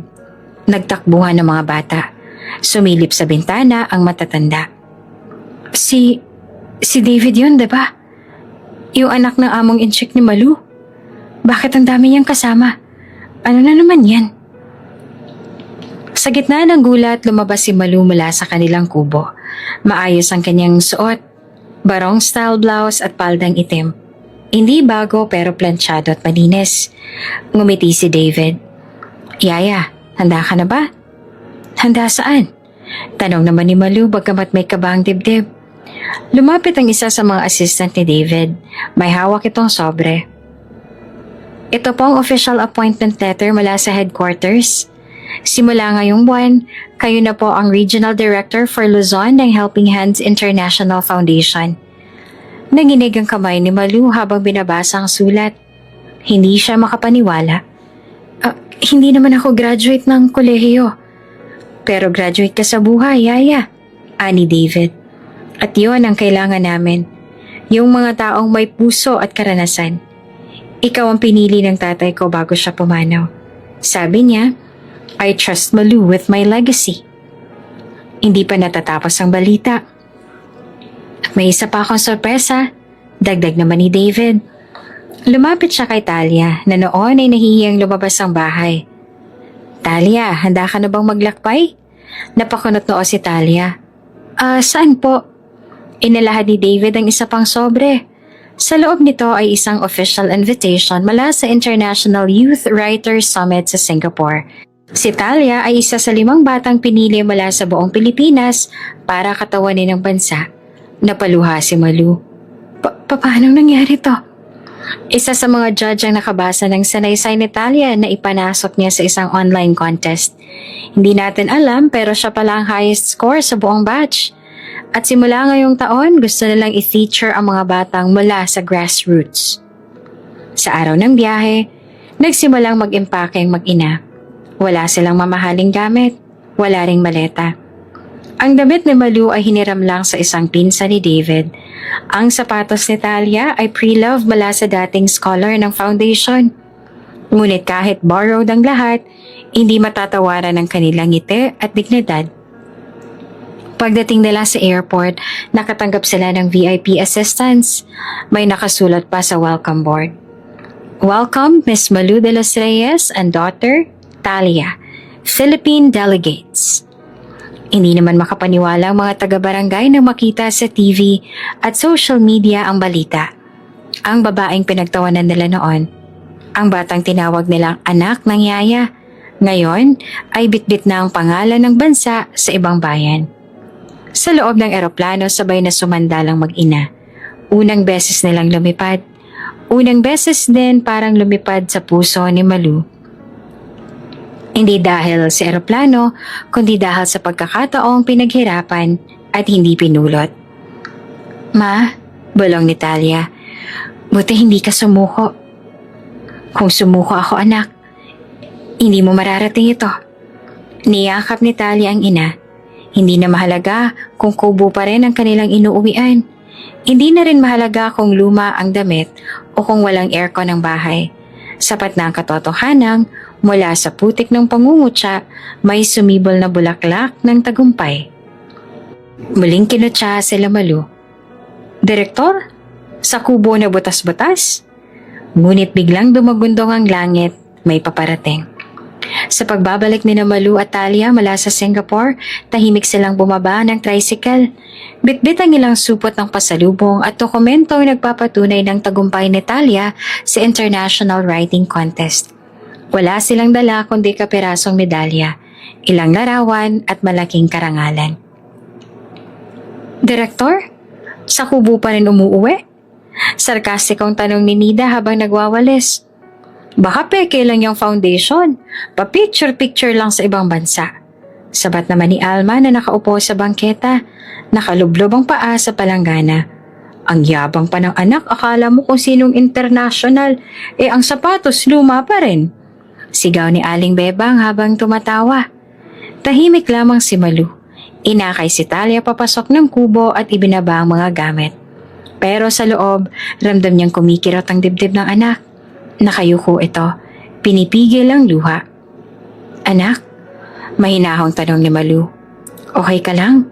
Nagtakbuhan ng mga bata. Sumilip sa bintana ang matatanda. Si David yun, diba? Yung anak ng among incheck ni Malu. Bakit ang dami niyang kasama? Ano na naman yan? Sa gitna ng gulat, lumabas si Malu mula sa kanilang kubo. Maayos ang kanyang suot, barong style blouse at paldang itim. Hindi bago pero planchado at malinis. Ngumiti si David. Yaya, handa ka na ba? Handa saan? Tanong naman ni Malu bagamat may kabang dibdib. Lumapit ang isa sa mga assistant ni David. May hawak itong sobre. Ito po ang official appointment letter mula sa headquarters. Simula ngayong buwan, kayo na po ang Regional Director for Luzon ng Helping Hands International Foundation. Nanginig ang kamay ni Malu habang binabasa ang sulat. Hindi siya makapaniwala. Hindi naman ako graduate ng kolehiyo. Pero graduate ka sa buhay, Yaya, ani David. At yun ang kailangan namin. Yung mga taong may puso at karanasan. Ikaw ang pinili ng tatay ko bago siya pumanaw. Sabi niya, I trust Malu with my legacy. Hindi pa natatapos ang balita. May isa pa akong sorpresa, dagdag naman ni David. Lumapit siya kay Talia na noon ay nahihiyang lumabas ang bahay. Talia, handa ka na bang maglakbay? Napakunot noo si Talia. Saan po? Inalahad ni David ang isa pang sobre. Sa loob nito ay isang official invitation mula sa International Youth Writers Summit sa Singapore. Si Talia ay isa sa 5 batang pinili mula sa buong Pilipinas para katawanin ng bansa. Napaluha si Malu. Paano nangyari to? Isa sa mga judge ang nakabasa ng sanaysay ni Talia na ipanasok niya sa isang online contest. Hindi natin alam pero siya pala ang highest score sa buong batch. At simula ngayong taon, gusto nilang i-feature ang mga batang mula sa grassroots. Sa araw ng biyahe, nagsimulang mag-impake ang mag-ina. Wala silang mamahaling gamit, wala ring maleta. Ang damit ni Malu ay hiniram lang sa isang pinsa ni David. Ang sapatos ni Talia ay pre-love mula sa dating scholar ng foundation. Ngunit kahit borrowed ang lahat, hindi matatawaran ang kanilang ngiti at dignidad. Pagdating nila sa airport, nakatanggap sila ng VIP assistance. May nakasulat pa sa welcome board. Welcome, Miss Malu de los Reyes and daughter, Talia, Philippine delegates. Hindi naman makapaniwala ang mga taga-barangay na makita sa TV at social media ang balita. Ang babaeng pinagtawanan nila noon, ang batang tinawag nilang anak ng yaya, ngayon ay bitbit na ang pangalan ng bansa sa ibang bayan. Sa loob ng eroplano sabay na sumandalang mag-ina. Unang beses nilang lumipad. Unang beses din parang lumipad sa puso ni Malu. Hindi dahil sa eroplano, kundi dahil sa pagkakataong pinaghirapan at hindi pinulot. Ma, bulong ni Talia, buti hindi ka sumuko. Kung sumuko ako anak, hindi mo mararating ito. Niyakap ni Talia ang ina. Hindi na mahalaga kung kubo pa rin ang kanilang inuuwian. Hindi na rin mahalaga kung luma ang damit o kung walang aircon ang bahay. Sapat na ang katotohanang mula sa putik ng pangungutya, may sumibol na bulaklak ng tagumpay. Muling kinutya sila Malu. Direktor, sa kubo na butas-butas? Ngunit biglang dumagundong ang langit, may paparating. Sa pagbabalik ni na Malu at Talia mula sa Singapore, tahimik silang bumaba ng tricycle. Bitbit ang ilang supot ng pasalubong at dokumento nagpapatunay ng tagumpay ni Talia sa International Writing Contest. Wala silang dala kundi kapirasong medalya, ilang larawan at malaking karangalan. Direktor, sa kubo pa rin umuuwi? Sarkastikong tanong ni Nida habang nagwawalis. Baka peke lang yung foundation, pa-picture-picture lang sa ibang bansa. Sabat naman ni Alma na nakaupo sa bangketa, nakalublob ang paa sa palanggana. Ang yabang pa ng anak, akala mo kung sinong international, ang sapatos luma pa rin. Sigaw ni Aling Bebang habang tumatawa. Tahimik lamang si Malu. Inakay si Talia papasok ng kubo at ibinaba ang mga gamit. Pero sa loob, ramdam niyang kumikirot ang dibdib ng anak. Nakayuko ito. Pinipigil ang luha. Anak? Mahinahong tanong ni Malu. Okay ka lang?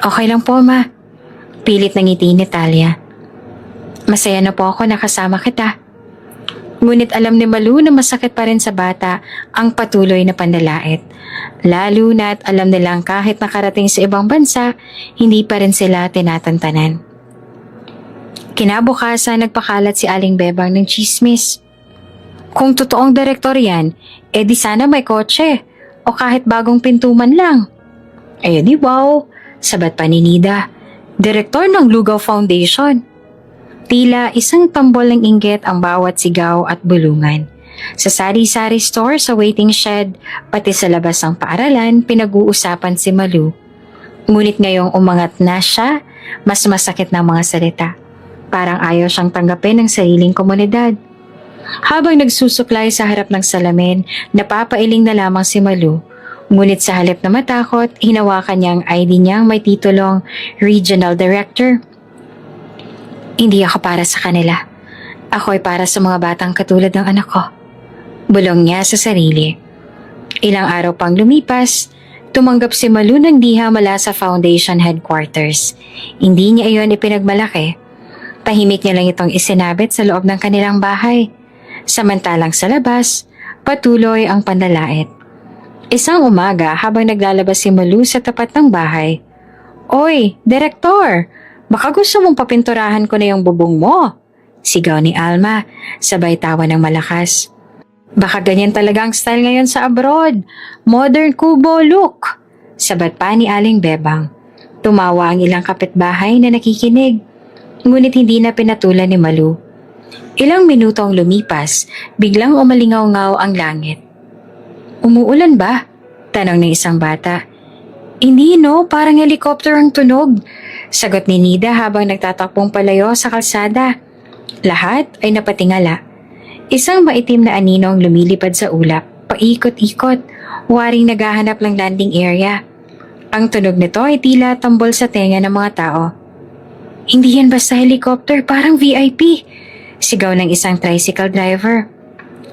Okay lang po, ma. Pilit ng ngiti ni Talia. Masaya na po ako nakasama kita. Ngunit alam ni Malu na masakit pa rin sa bata ang patuloy na pandalait. Lalo na't alam nilang kahit nakarating sa ibang bansa, hindi pa rin sila tinatantanan. Kinabukasan nagpakalat si Aling Bebang ng chismis. Kung totoong direktor yan, di sana may kotse o kahit bagong pintuman lang. Di wow, sabat pa ni Nida, direktor ng Lugaw Foundation. Tila isang tambol ng inggit ang bawat sigaw at bulungan. Sa sari-sari store, sa waiting shed, pati sa labas ng paaralan, pinag-uusapan si Malu. Ngunit ngayong umangat na siya, mas masakit na mga salita. Parang ayaw siyang tanggapin ng sariling komunidad. Habang nagsusuklay sa harap ng salamin, napapailing na lamang si Malu. Ngunit sa halip na matakot, hinawakan niya ang ID niyang may titulong Regional Director. Hindi ako para sa kanila. Ako ay para sa mga batang katulad ng anak ko. Bulong niya sa sarili. Ilang araw pang lumipas, tumanggap si Malu ng diha mula sa Foundation Headquarters. Hindi niya iyon ipinagmalaki. Tahimik niya lang itong isinabit sa loob ng kanilang bahay. Samantalang sa labas, patuloy ang panlalait. Isang umaga habang naglalabas si Malu sa tapat ng bahay. Oy, Direktor! Baka gusto mong papinturahan ko na yung bubong mo. Sigaw ni Alma, sabay tawa ng malakas. Baka ganyan talaga ang style ngayon sa abroad. Modern kubo look. Sabat pa ni Aling Bebang. Tumawa ang ilang kapitbahay na nakikinig. Ngunit hindi na pinatulan ni Malu. Ilang minuto ang lumipas, biglang umalingaw-ngaw ang langit. Umuulan ba? Tanong ng isang bata. Hindi no, parang helicopter ang tunog. Sagot ni Nida habang nagtatakbong palayo sa kalsada. Lahat ay napatingala. Isang maitim na anino ang lumilipad sa ulap, paikot-ikot, waring naghahanap ng landing area. Ang tunog nito ay tila tambol sa tenga ng mga tao. Hindi yan basta helicopter, parang VIP. Sigaw ng isang tricycle driver.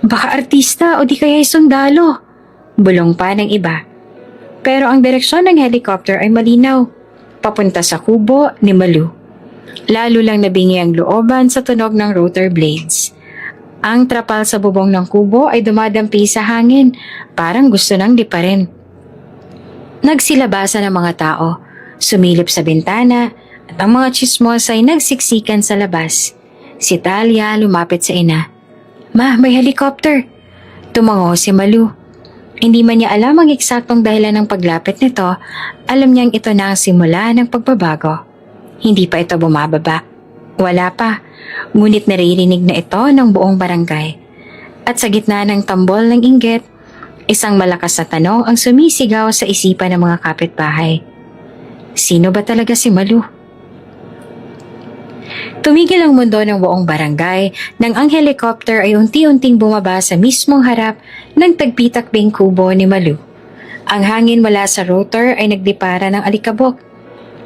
Baka artista o di kaya sundalo. Bulong pa ng iba. Pero ang direksyon ng helicopter ay malinaw. Papunta sa kubo ni Malu. Lalo lang nabingi ang looban sa tunog ng rotor blades. Ang trapal sa bubong ng kubo ay dumadampi sa hangin, parang gusto nang liparin. Nagsilabasan ang mga tao, sumilip sa bintana, at ang mga chismos ay nagsiksikan sa labas. Si Talia lumapit sa ina. Ma, may helicopter! Tumango si Malu. Hindi man niya alam ang eksaktong dahilan ng paglapit nito, alam niyang ito na ang simula ng pagbabago. Hindi pa ito bumababa. Wala pa, ngunit naririnig na ito ng buong barangay. At sa gitna ng tambol ng inggit, isang malakas na tanong ang sumisigaw sa isipan ng mga kapitbahay. Sino ba talaga si Malu? Tumigil ang mundo ng buong barangay nang ang helicopter ay unti-unting bumaba sa mismong harap ng tagpitakbing kubo ni Malu. Ang hangin mula sa rotor ay nagdipara ng alikabok.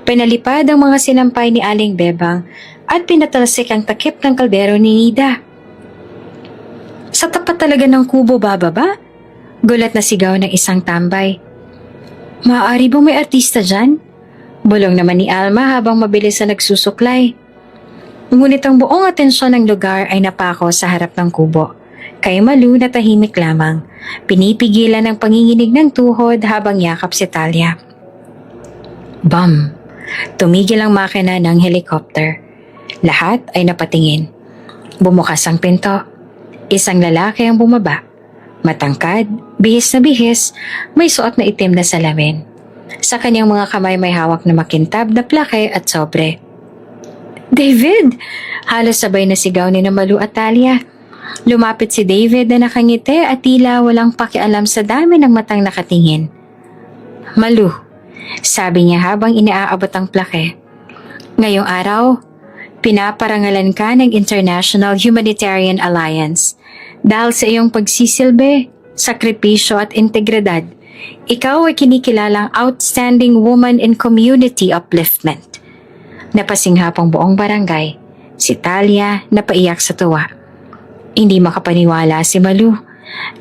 Pinalipad ang mga sinampay ni Aling Bebang at pinatalsik ang takip ng kaldero ni Nida. Sa tapat talaga ng kubo bababa? Gulat na sigaw ng isang tambay. Maaari ba may artista dyan? Bulong naman ni Alma habang mabilis na nagsusuklay. Ngunit ang buong atensyon ng lugar ay napako sa harap ng kubo. Kay Malu na tahimik lamang, pinipigilan ng panginginig ng tuhod habang yakap si Talia. Bam! Tumigil ang makina ng helicopter. Lahat ay napatingin. Bumukas ang pinto. Isang lalaki ang bumaba. Matangkad, bihis na bihis, may suot na itim na salamin. Sa kanyang mga kamay may hawak na makintab na plake at sobre. David! Halos sabay na sigaw ni Malu at Talia. Lumapit si David na nakangiti at tila walang pakialam sa dami ng matang nakatingin. Malu, sabi niya habang iniaabot ang plake. Ngayong araw, pinaparangalan ka ng International Humanitarian Alliance. Dahil sa iyong pagsisilbi, sakripisyo at integridad, ikaw ay kinikilalang Outstanding Woman in Community Upliftment. Napasingha pang buong barangay, si Talia napaiyak sa tuwa. Hindi makapaniwala si Malu.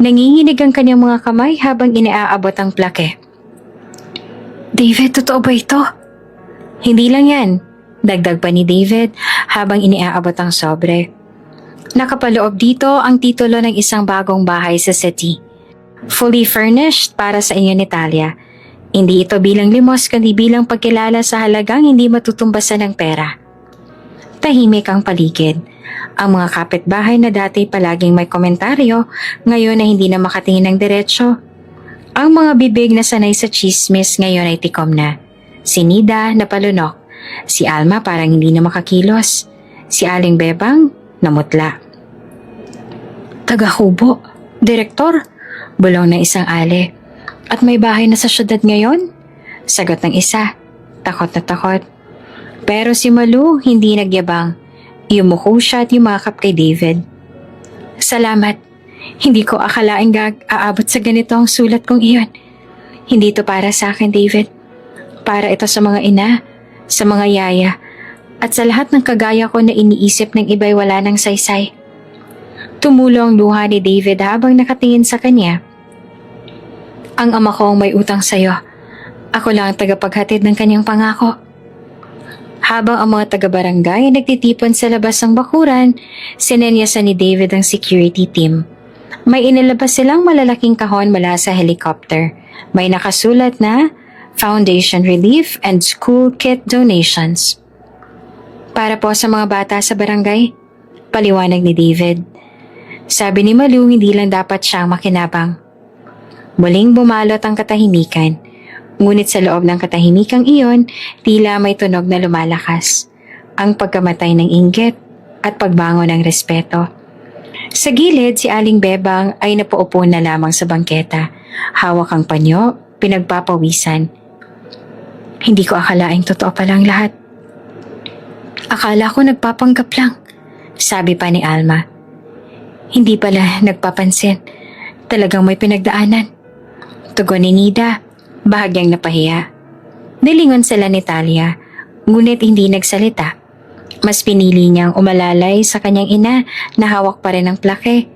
Nanginginig ang kanyang mga kamay habang iniaabot ang plake. David, totoo ba ito? Hindi lang yan, dagdag pa ni David habang iniaabot ang sobre. Nakapaloob dito ang titulo ng isang bagong bahay sa city. Fully furnished para sa inyo ni Talia. Hindi ito bilang limos kundi bilang pagkilala sa halagang hindi matutumbasan ng pera. Tahimik ang paligid. Ang mga kapitbahay na dati palaging may komentaryo, ngayon ay hindi na makatingin ng diretsyo. Ang mga bibig na sanay sa chismis ngayon ay tikom na. Si Nida napalunok. Si Alma parang hindi na makakilos. Si Aling Bebang namutla. Taga-Hubo, Direktor, bulong ng isang ale. At may bahay na sa syudad ngayon? Sagot ng isa, takot na takot. Pero si Malu hindi nagyabang. Yumuko siya at yumakap kay David. Salamat. Hindi ko akalaing aabot sa ganito ang sulat kong iyon. Hindi ito para sa akin, David. Para ito sa mga ina, sa mga yaya, at sa lahat ng kagaya ko na iniisip ng iba'y wala ng saysay. Tumulo ang luha ni David habang nakatingin sa kanya. Ang ama ko ang may utang sa'yo. Ako lang ang tagapaghatid ng kanyang pangako. Habang ang mga taga-barangay ay nagtitipon sa labas ng bakuran, sinenyasan ni David ang security team. May inilabas silang malalaking kahon mula sa helicopter. May nakasulat na Foundation Relief and School Kit Donations. Para po sa mga bata sa barangay, paliwanag ni David. Sabi ni Malu hindi lang dapat siyang makinabang. Muling bumalot ang katahimikan. Ngunit sa loob ng katahimikang iyon, tila may tunog na lumalakas. Ang pagkamatay ng inggit at pagbangon ng respeto. Sa gilid, si Aling Bebang ay napaupo na lamang sa bangketa. Hawak ang panyo, pinagpapawisan. Hindi ko akalaing totoo pa lang lahat. Akala ko nagpapanggap lang, sabi pa ni Alma. Hindi pala nagpapansin. Talagang may pinagdaanan. Tugon ni Nida, bahagyang napahiya. Nilingon sila ni Talia, ngunit hindi nagsalita. Mas pinili niyang umalalay sa kanyang ina na hawak pa rin ang plake.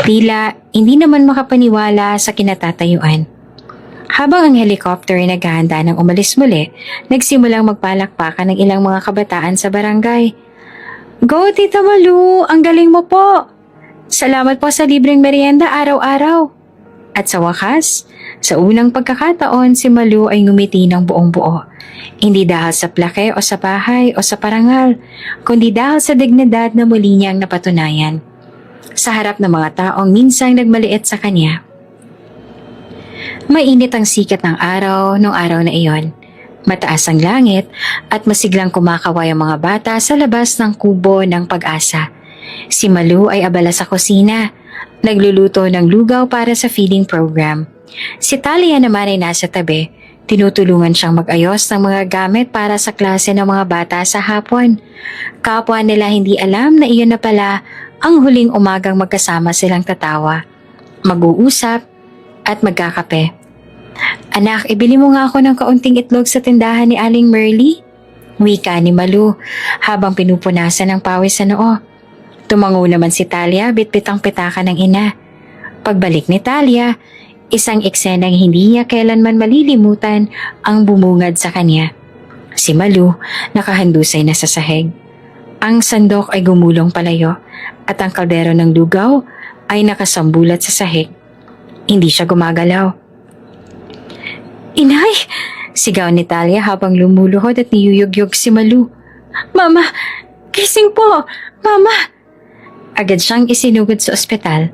Tila hindi naman makapaniwala sa kinatatayuan. Habang ang helicopter ay naghahanda ng umalis muli, nagsimulang magpalakpakan ng ilang mga kabataan sa barangay. Go, Tita Malu! Ang galing mo po! Salamat po sa libreng merienda araw-araw! At sa wakas, sa unang pagkakataon si Malu ay ngumiti ng buong buo. Hindi dahil sa plake o sa bahay o sa parangal, kundi dahil sa dignidad na muli niyang napatunayan. Sa harap ng mga taong minsang nagmaliit sa kanya. Mainit ang sikat ng araw nung araw na iyon. Mataas ang langit at masiglang kumakaway ang mga bata sa labas ng kubo ng Pag-asa. Si Malu ay abala sa kusina, nagluluto ng lugaw para sa feeding program. Si Talia naman ay nasa tabi, tinutulungan siyang mag-ayos ng mga gamit para sa klase ng mga bata sa hapon. Kapwa nila hindi alam na iyon na pala ang huling umagang magkasama silang tatawa, mag-uusap at magkakape. Anak, ibili mo nga ako ng kaunting itlog sa tindahan ni Aling Merly. Wika ni Malu habang pinupunasan ng pawis sa noo. Tumango naman si Talia bitbit ang pitaka ng ina. Pagbalik ni Talia, isang eksenang hindi niya kailanman malilimutan ang bumungad sa kanya. Si Malu nakahandusay na sa sahig. Ang sandok ay gumulong palayo at ang kaldero ng lugaw ay nakasambulat sa sahig. Hindi siya gumagalaw. "Inay!" Sigaw ni Talia habang lumuluhod at niyuyugyug si Malu. "Mama! Gising po! Mama!" Agad siyang isinugod sa ospital.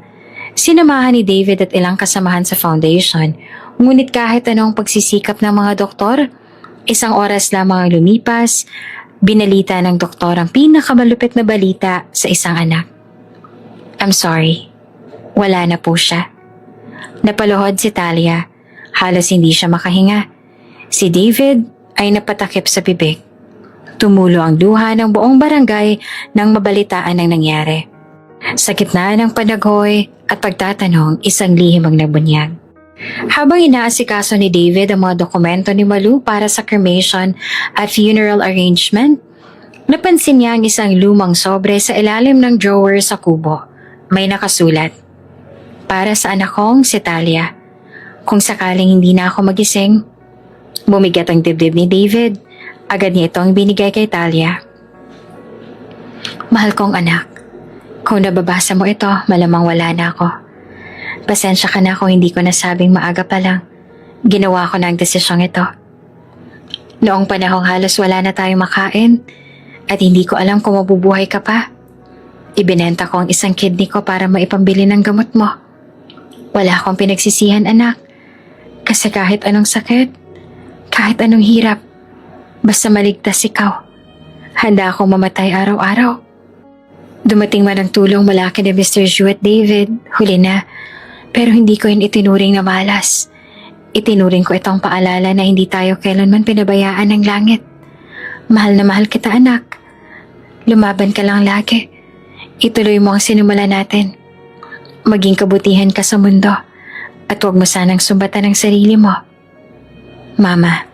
Sinamahan ni David at ilang kasamahan sa foundation. Ngunit kahit anong pagsisikap ng mga doktor, 1 oras lamang ang lumipas, binalita ng doktor ang pinakamalupit na balita sa isang anak. "I'm sorry. Wala na po siya." Napaluhod si Talia. Halos hindi siya makahinga. Si David ay napatakip sa bibig. Tumulo ang luha ng buong barangay nang mabalitaan ang nangyari. Sa gitna ng panaghoy at pagtatanong, isang lihim ang nabunyag. Habang inaasikaso ni David ang mga dokumento ni Malu para sa cremation at funeral arrangement, napansin niya ang isang lumang sobre sa ilalim ng drawer sa kubo. May nakasulat, "Para sa anak kong si Talia. Kung sakaling hindi na ako magising." Bumigat ang dibdib ni David. Agad niya itong binigay kay Talia. "Mahal kong anak, kung nababasa mo ito, malamang wala na ako. Pasensya ka na kung hindi ko nasabing maaga pa lang. Ginawa ko na ang desisyong ito. Noong panahong halos wala na tayong makain at hindi ko alam kung mabubuhay ka pa. Ibinenta ko ang isang kidney ko para maipambili ng gamot mo. Wala akong pinagsisihan, anak. Kasi kahit anong sakit, kahit anong hirap, basta maligtas ikaw, handa akong mamatay araw-araw." Dumating man ang tulong mula kina Mr. Zhu at David, huli na, pero hindi ko yun itinuring na malas. Itinuring ko itong paalala na hindi tayo kailanman pinabayaan ng langit. Mahal na mahal kita, anak. Lumaban ka lang lagi. Ituloy mo ang sinimula natin. Maging kabutihan ka sa mundo at huwag mo sanang sumbatan ang sarili mo. Mama.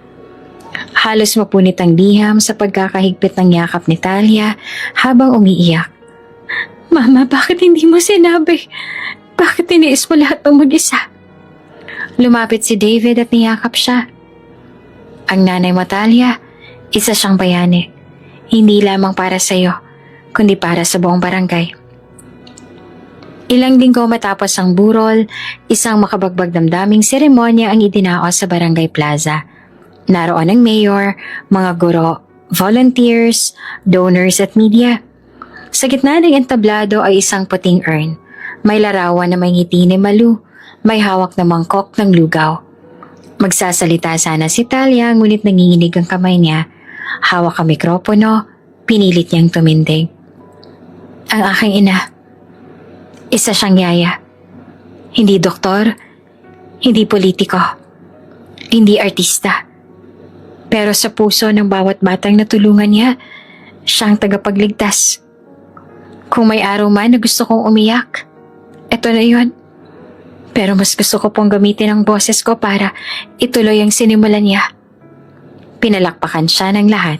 Halos mapunit ang liham sa pagkakahigpit ng yakap ni Talia habang umiiyak. "Mama, bakit hindi mo sinabi? Bakit tiniis mo lahat ng mag-isa?" Lumapit si David at niyakap siya. "Ang nanay mo, Talia, isa siyang bayani. Hindi lamang para sa iyo, kundi para sa buong barangay." Ilang linggo matapos ang burol, isang makabagbag damdaming seremonya ang idinaos sa Barangay Plaza. Naroon ang mayor, mga guro, volunteers, donors at media. Sa gitna ng entablado ay isang puting urn. May larawan na may ngiti ni Malu, may hawak na mangkok ng lugaw. Magsasalita sana si Talia ngunit nanginginig ang kamay niya. Hawak ang mikropono, pinilit niyang tumindig. "Ang aking ina, isa siyang yaya. Hindi doktor, hindi politiko, hindi artista. Pero sa puso ng bawat batang natulungan niya, siyang tagapagligtas. Kung may araw man na gusto kong umiyak, eto na yun. Pero mas gusto ko pong gamitin ang boses ko para ituloy ang sinimulan niya." Pinalakpakan siya ng lahat.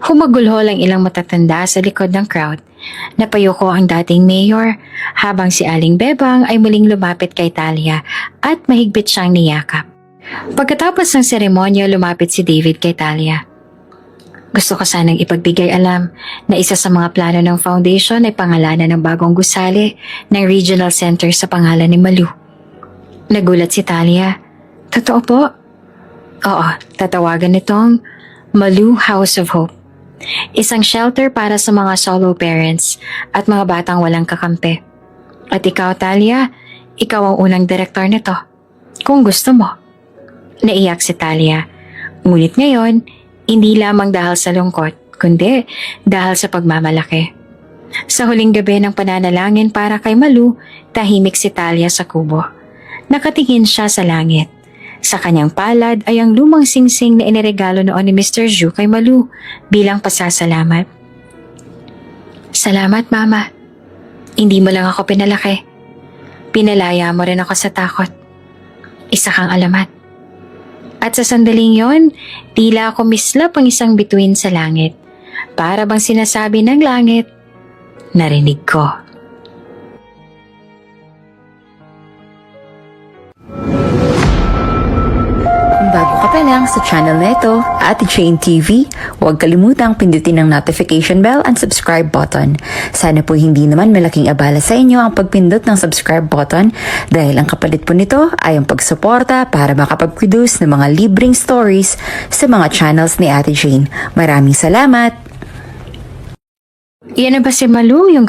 Humagulhol ang ilang matatanda sa likod ng crowd. Napayuko ang dating mayor habang si Aling Bebang ay muling lumapit kay Talia at mahigpit siyang niyakap. Pagkatapos ng seremonya, lumapit si David kay Talia. "Gusto ko sanang ipagbigay alam na isa sa mga plano ng foundation ay pangalanan ng bagong gusali ng regional center sa pangalan ni Malu." Nagulat si Talia. "Totoo po?" "Oo, tatawagan nitong Malu House of Hope. Isang shelter para sa mga solo parents at mga batang walang kakampi. At ikaw, Talia, ikaw ang unang direktor nito. Kung gusto mo." Naiyak si Talia. Ngunit ngayon, hindi lamang dahil sa lungkot, kundi dahil sa pagmamalaki. Sa huling gabi ng pananalangin para kay Malu, tahimik si Talia sa kubo. Nakatingin siya sa langit. Sa kanyang palad ay ang lumang singsing na iniregalo noon ni Mr. Zhu kay Malu bilang pasasalamat. "Salamat, Mama. Hindi mo lang ako pinalaki. Pinalaya mo rin ako sa takot. Isa kang alamat." At sa sandaling yon, tila kumislap ang isang bituin sa langit. Para bang sinasabi ng langit, "Narinig ko." Kung bago ka pa lang, lang sa channel na ito, Ate Jane TV. Huwag kalimutang pindutin ang notification bell and subscribe button. Sana po hindi naman malaking abala sa inyo ang pagpindot ng subscribe button dahil ang kapalit po nito ay ang pagsuporta para makapag-produce ng mga libreng stories sa mga channels ni Ate Jane. Maraming salamat! Yan na ba si Malu, yung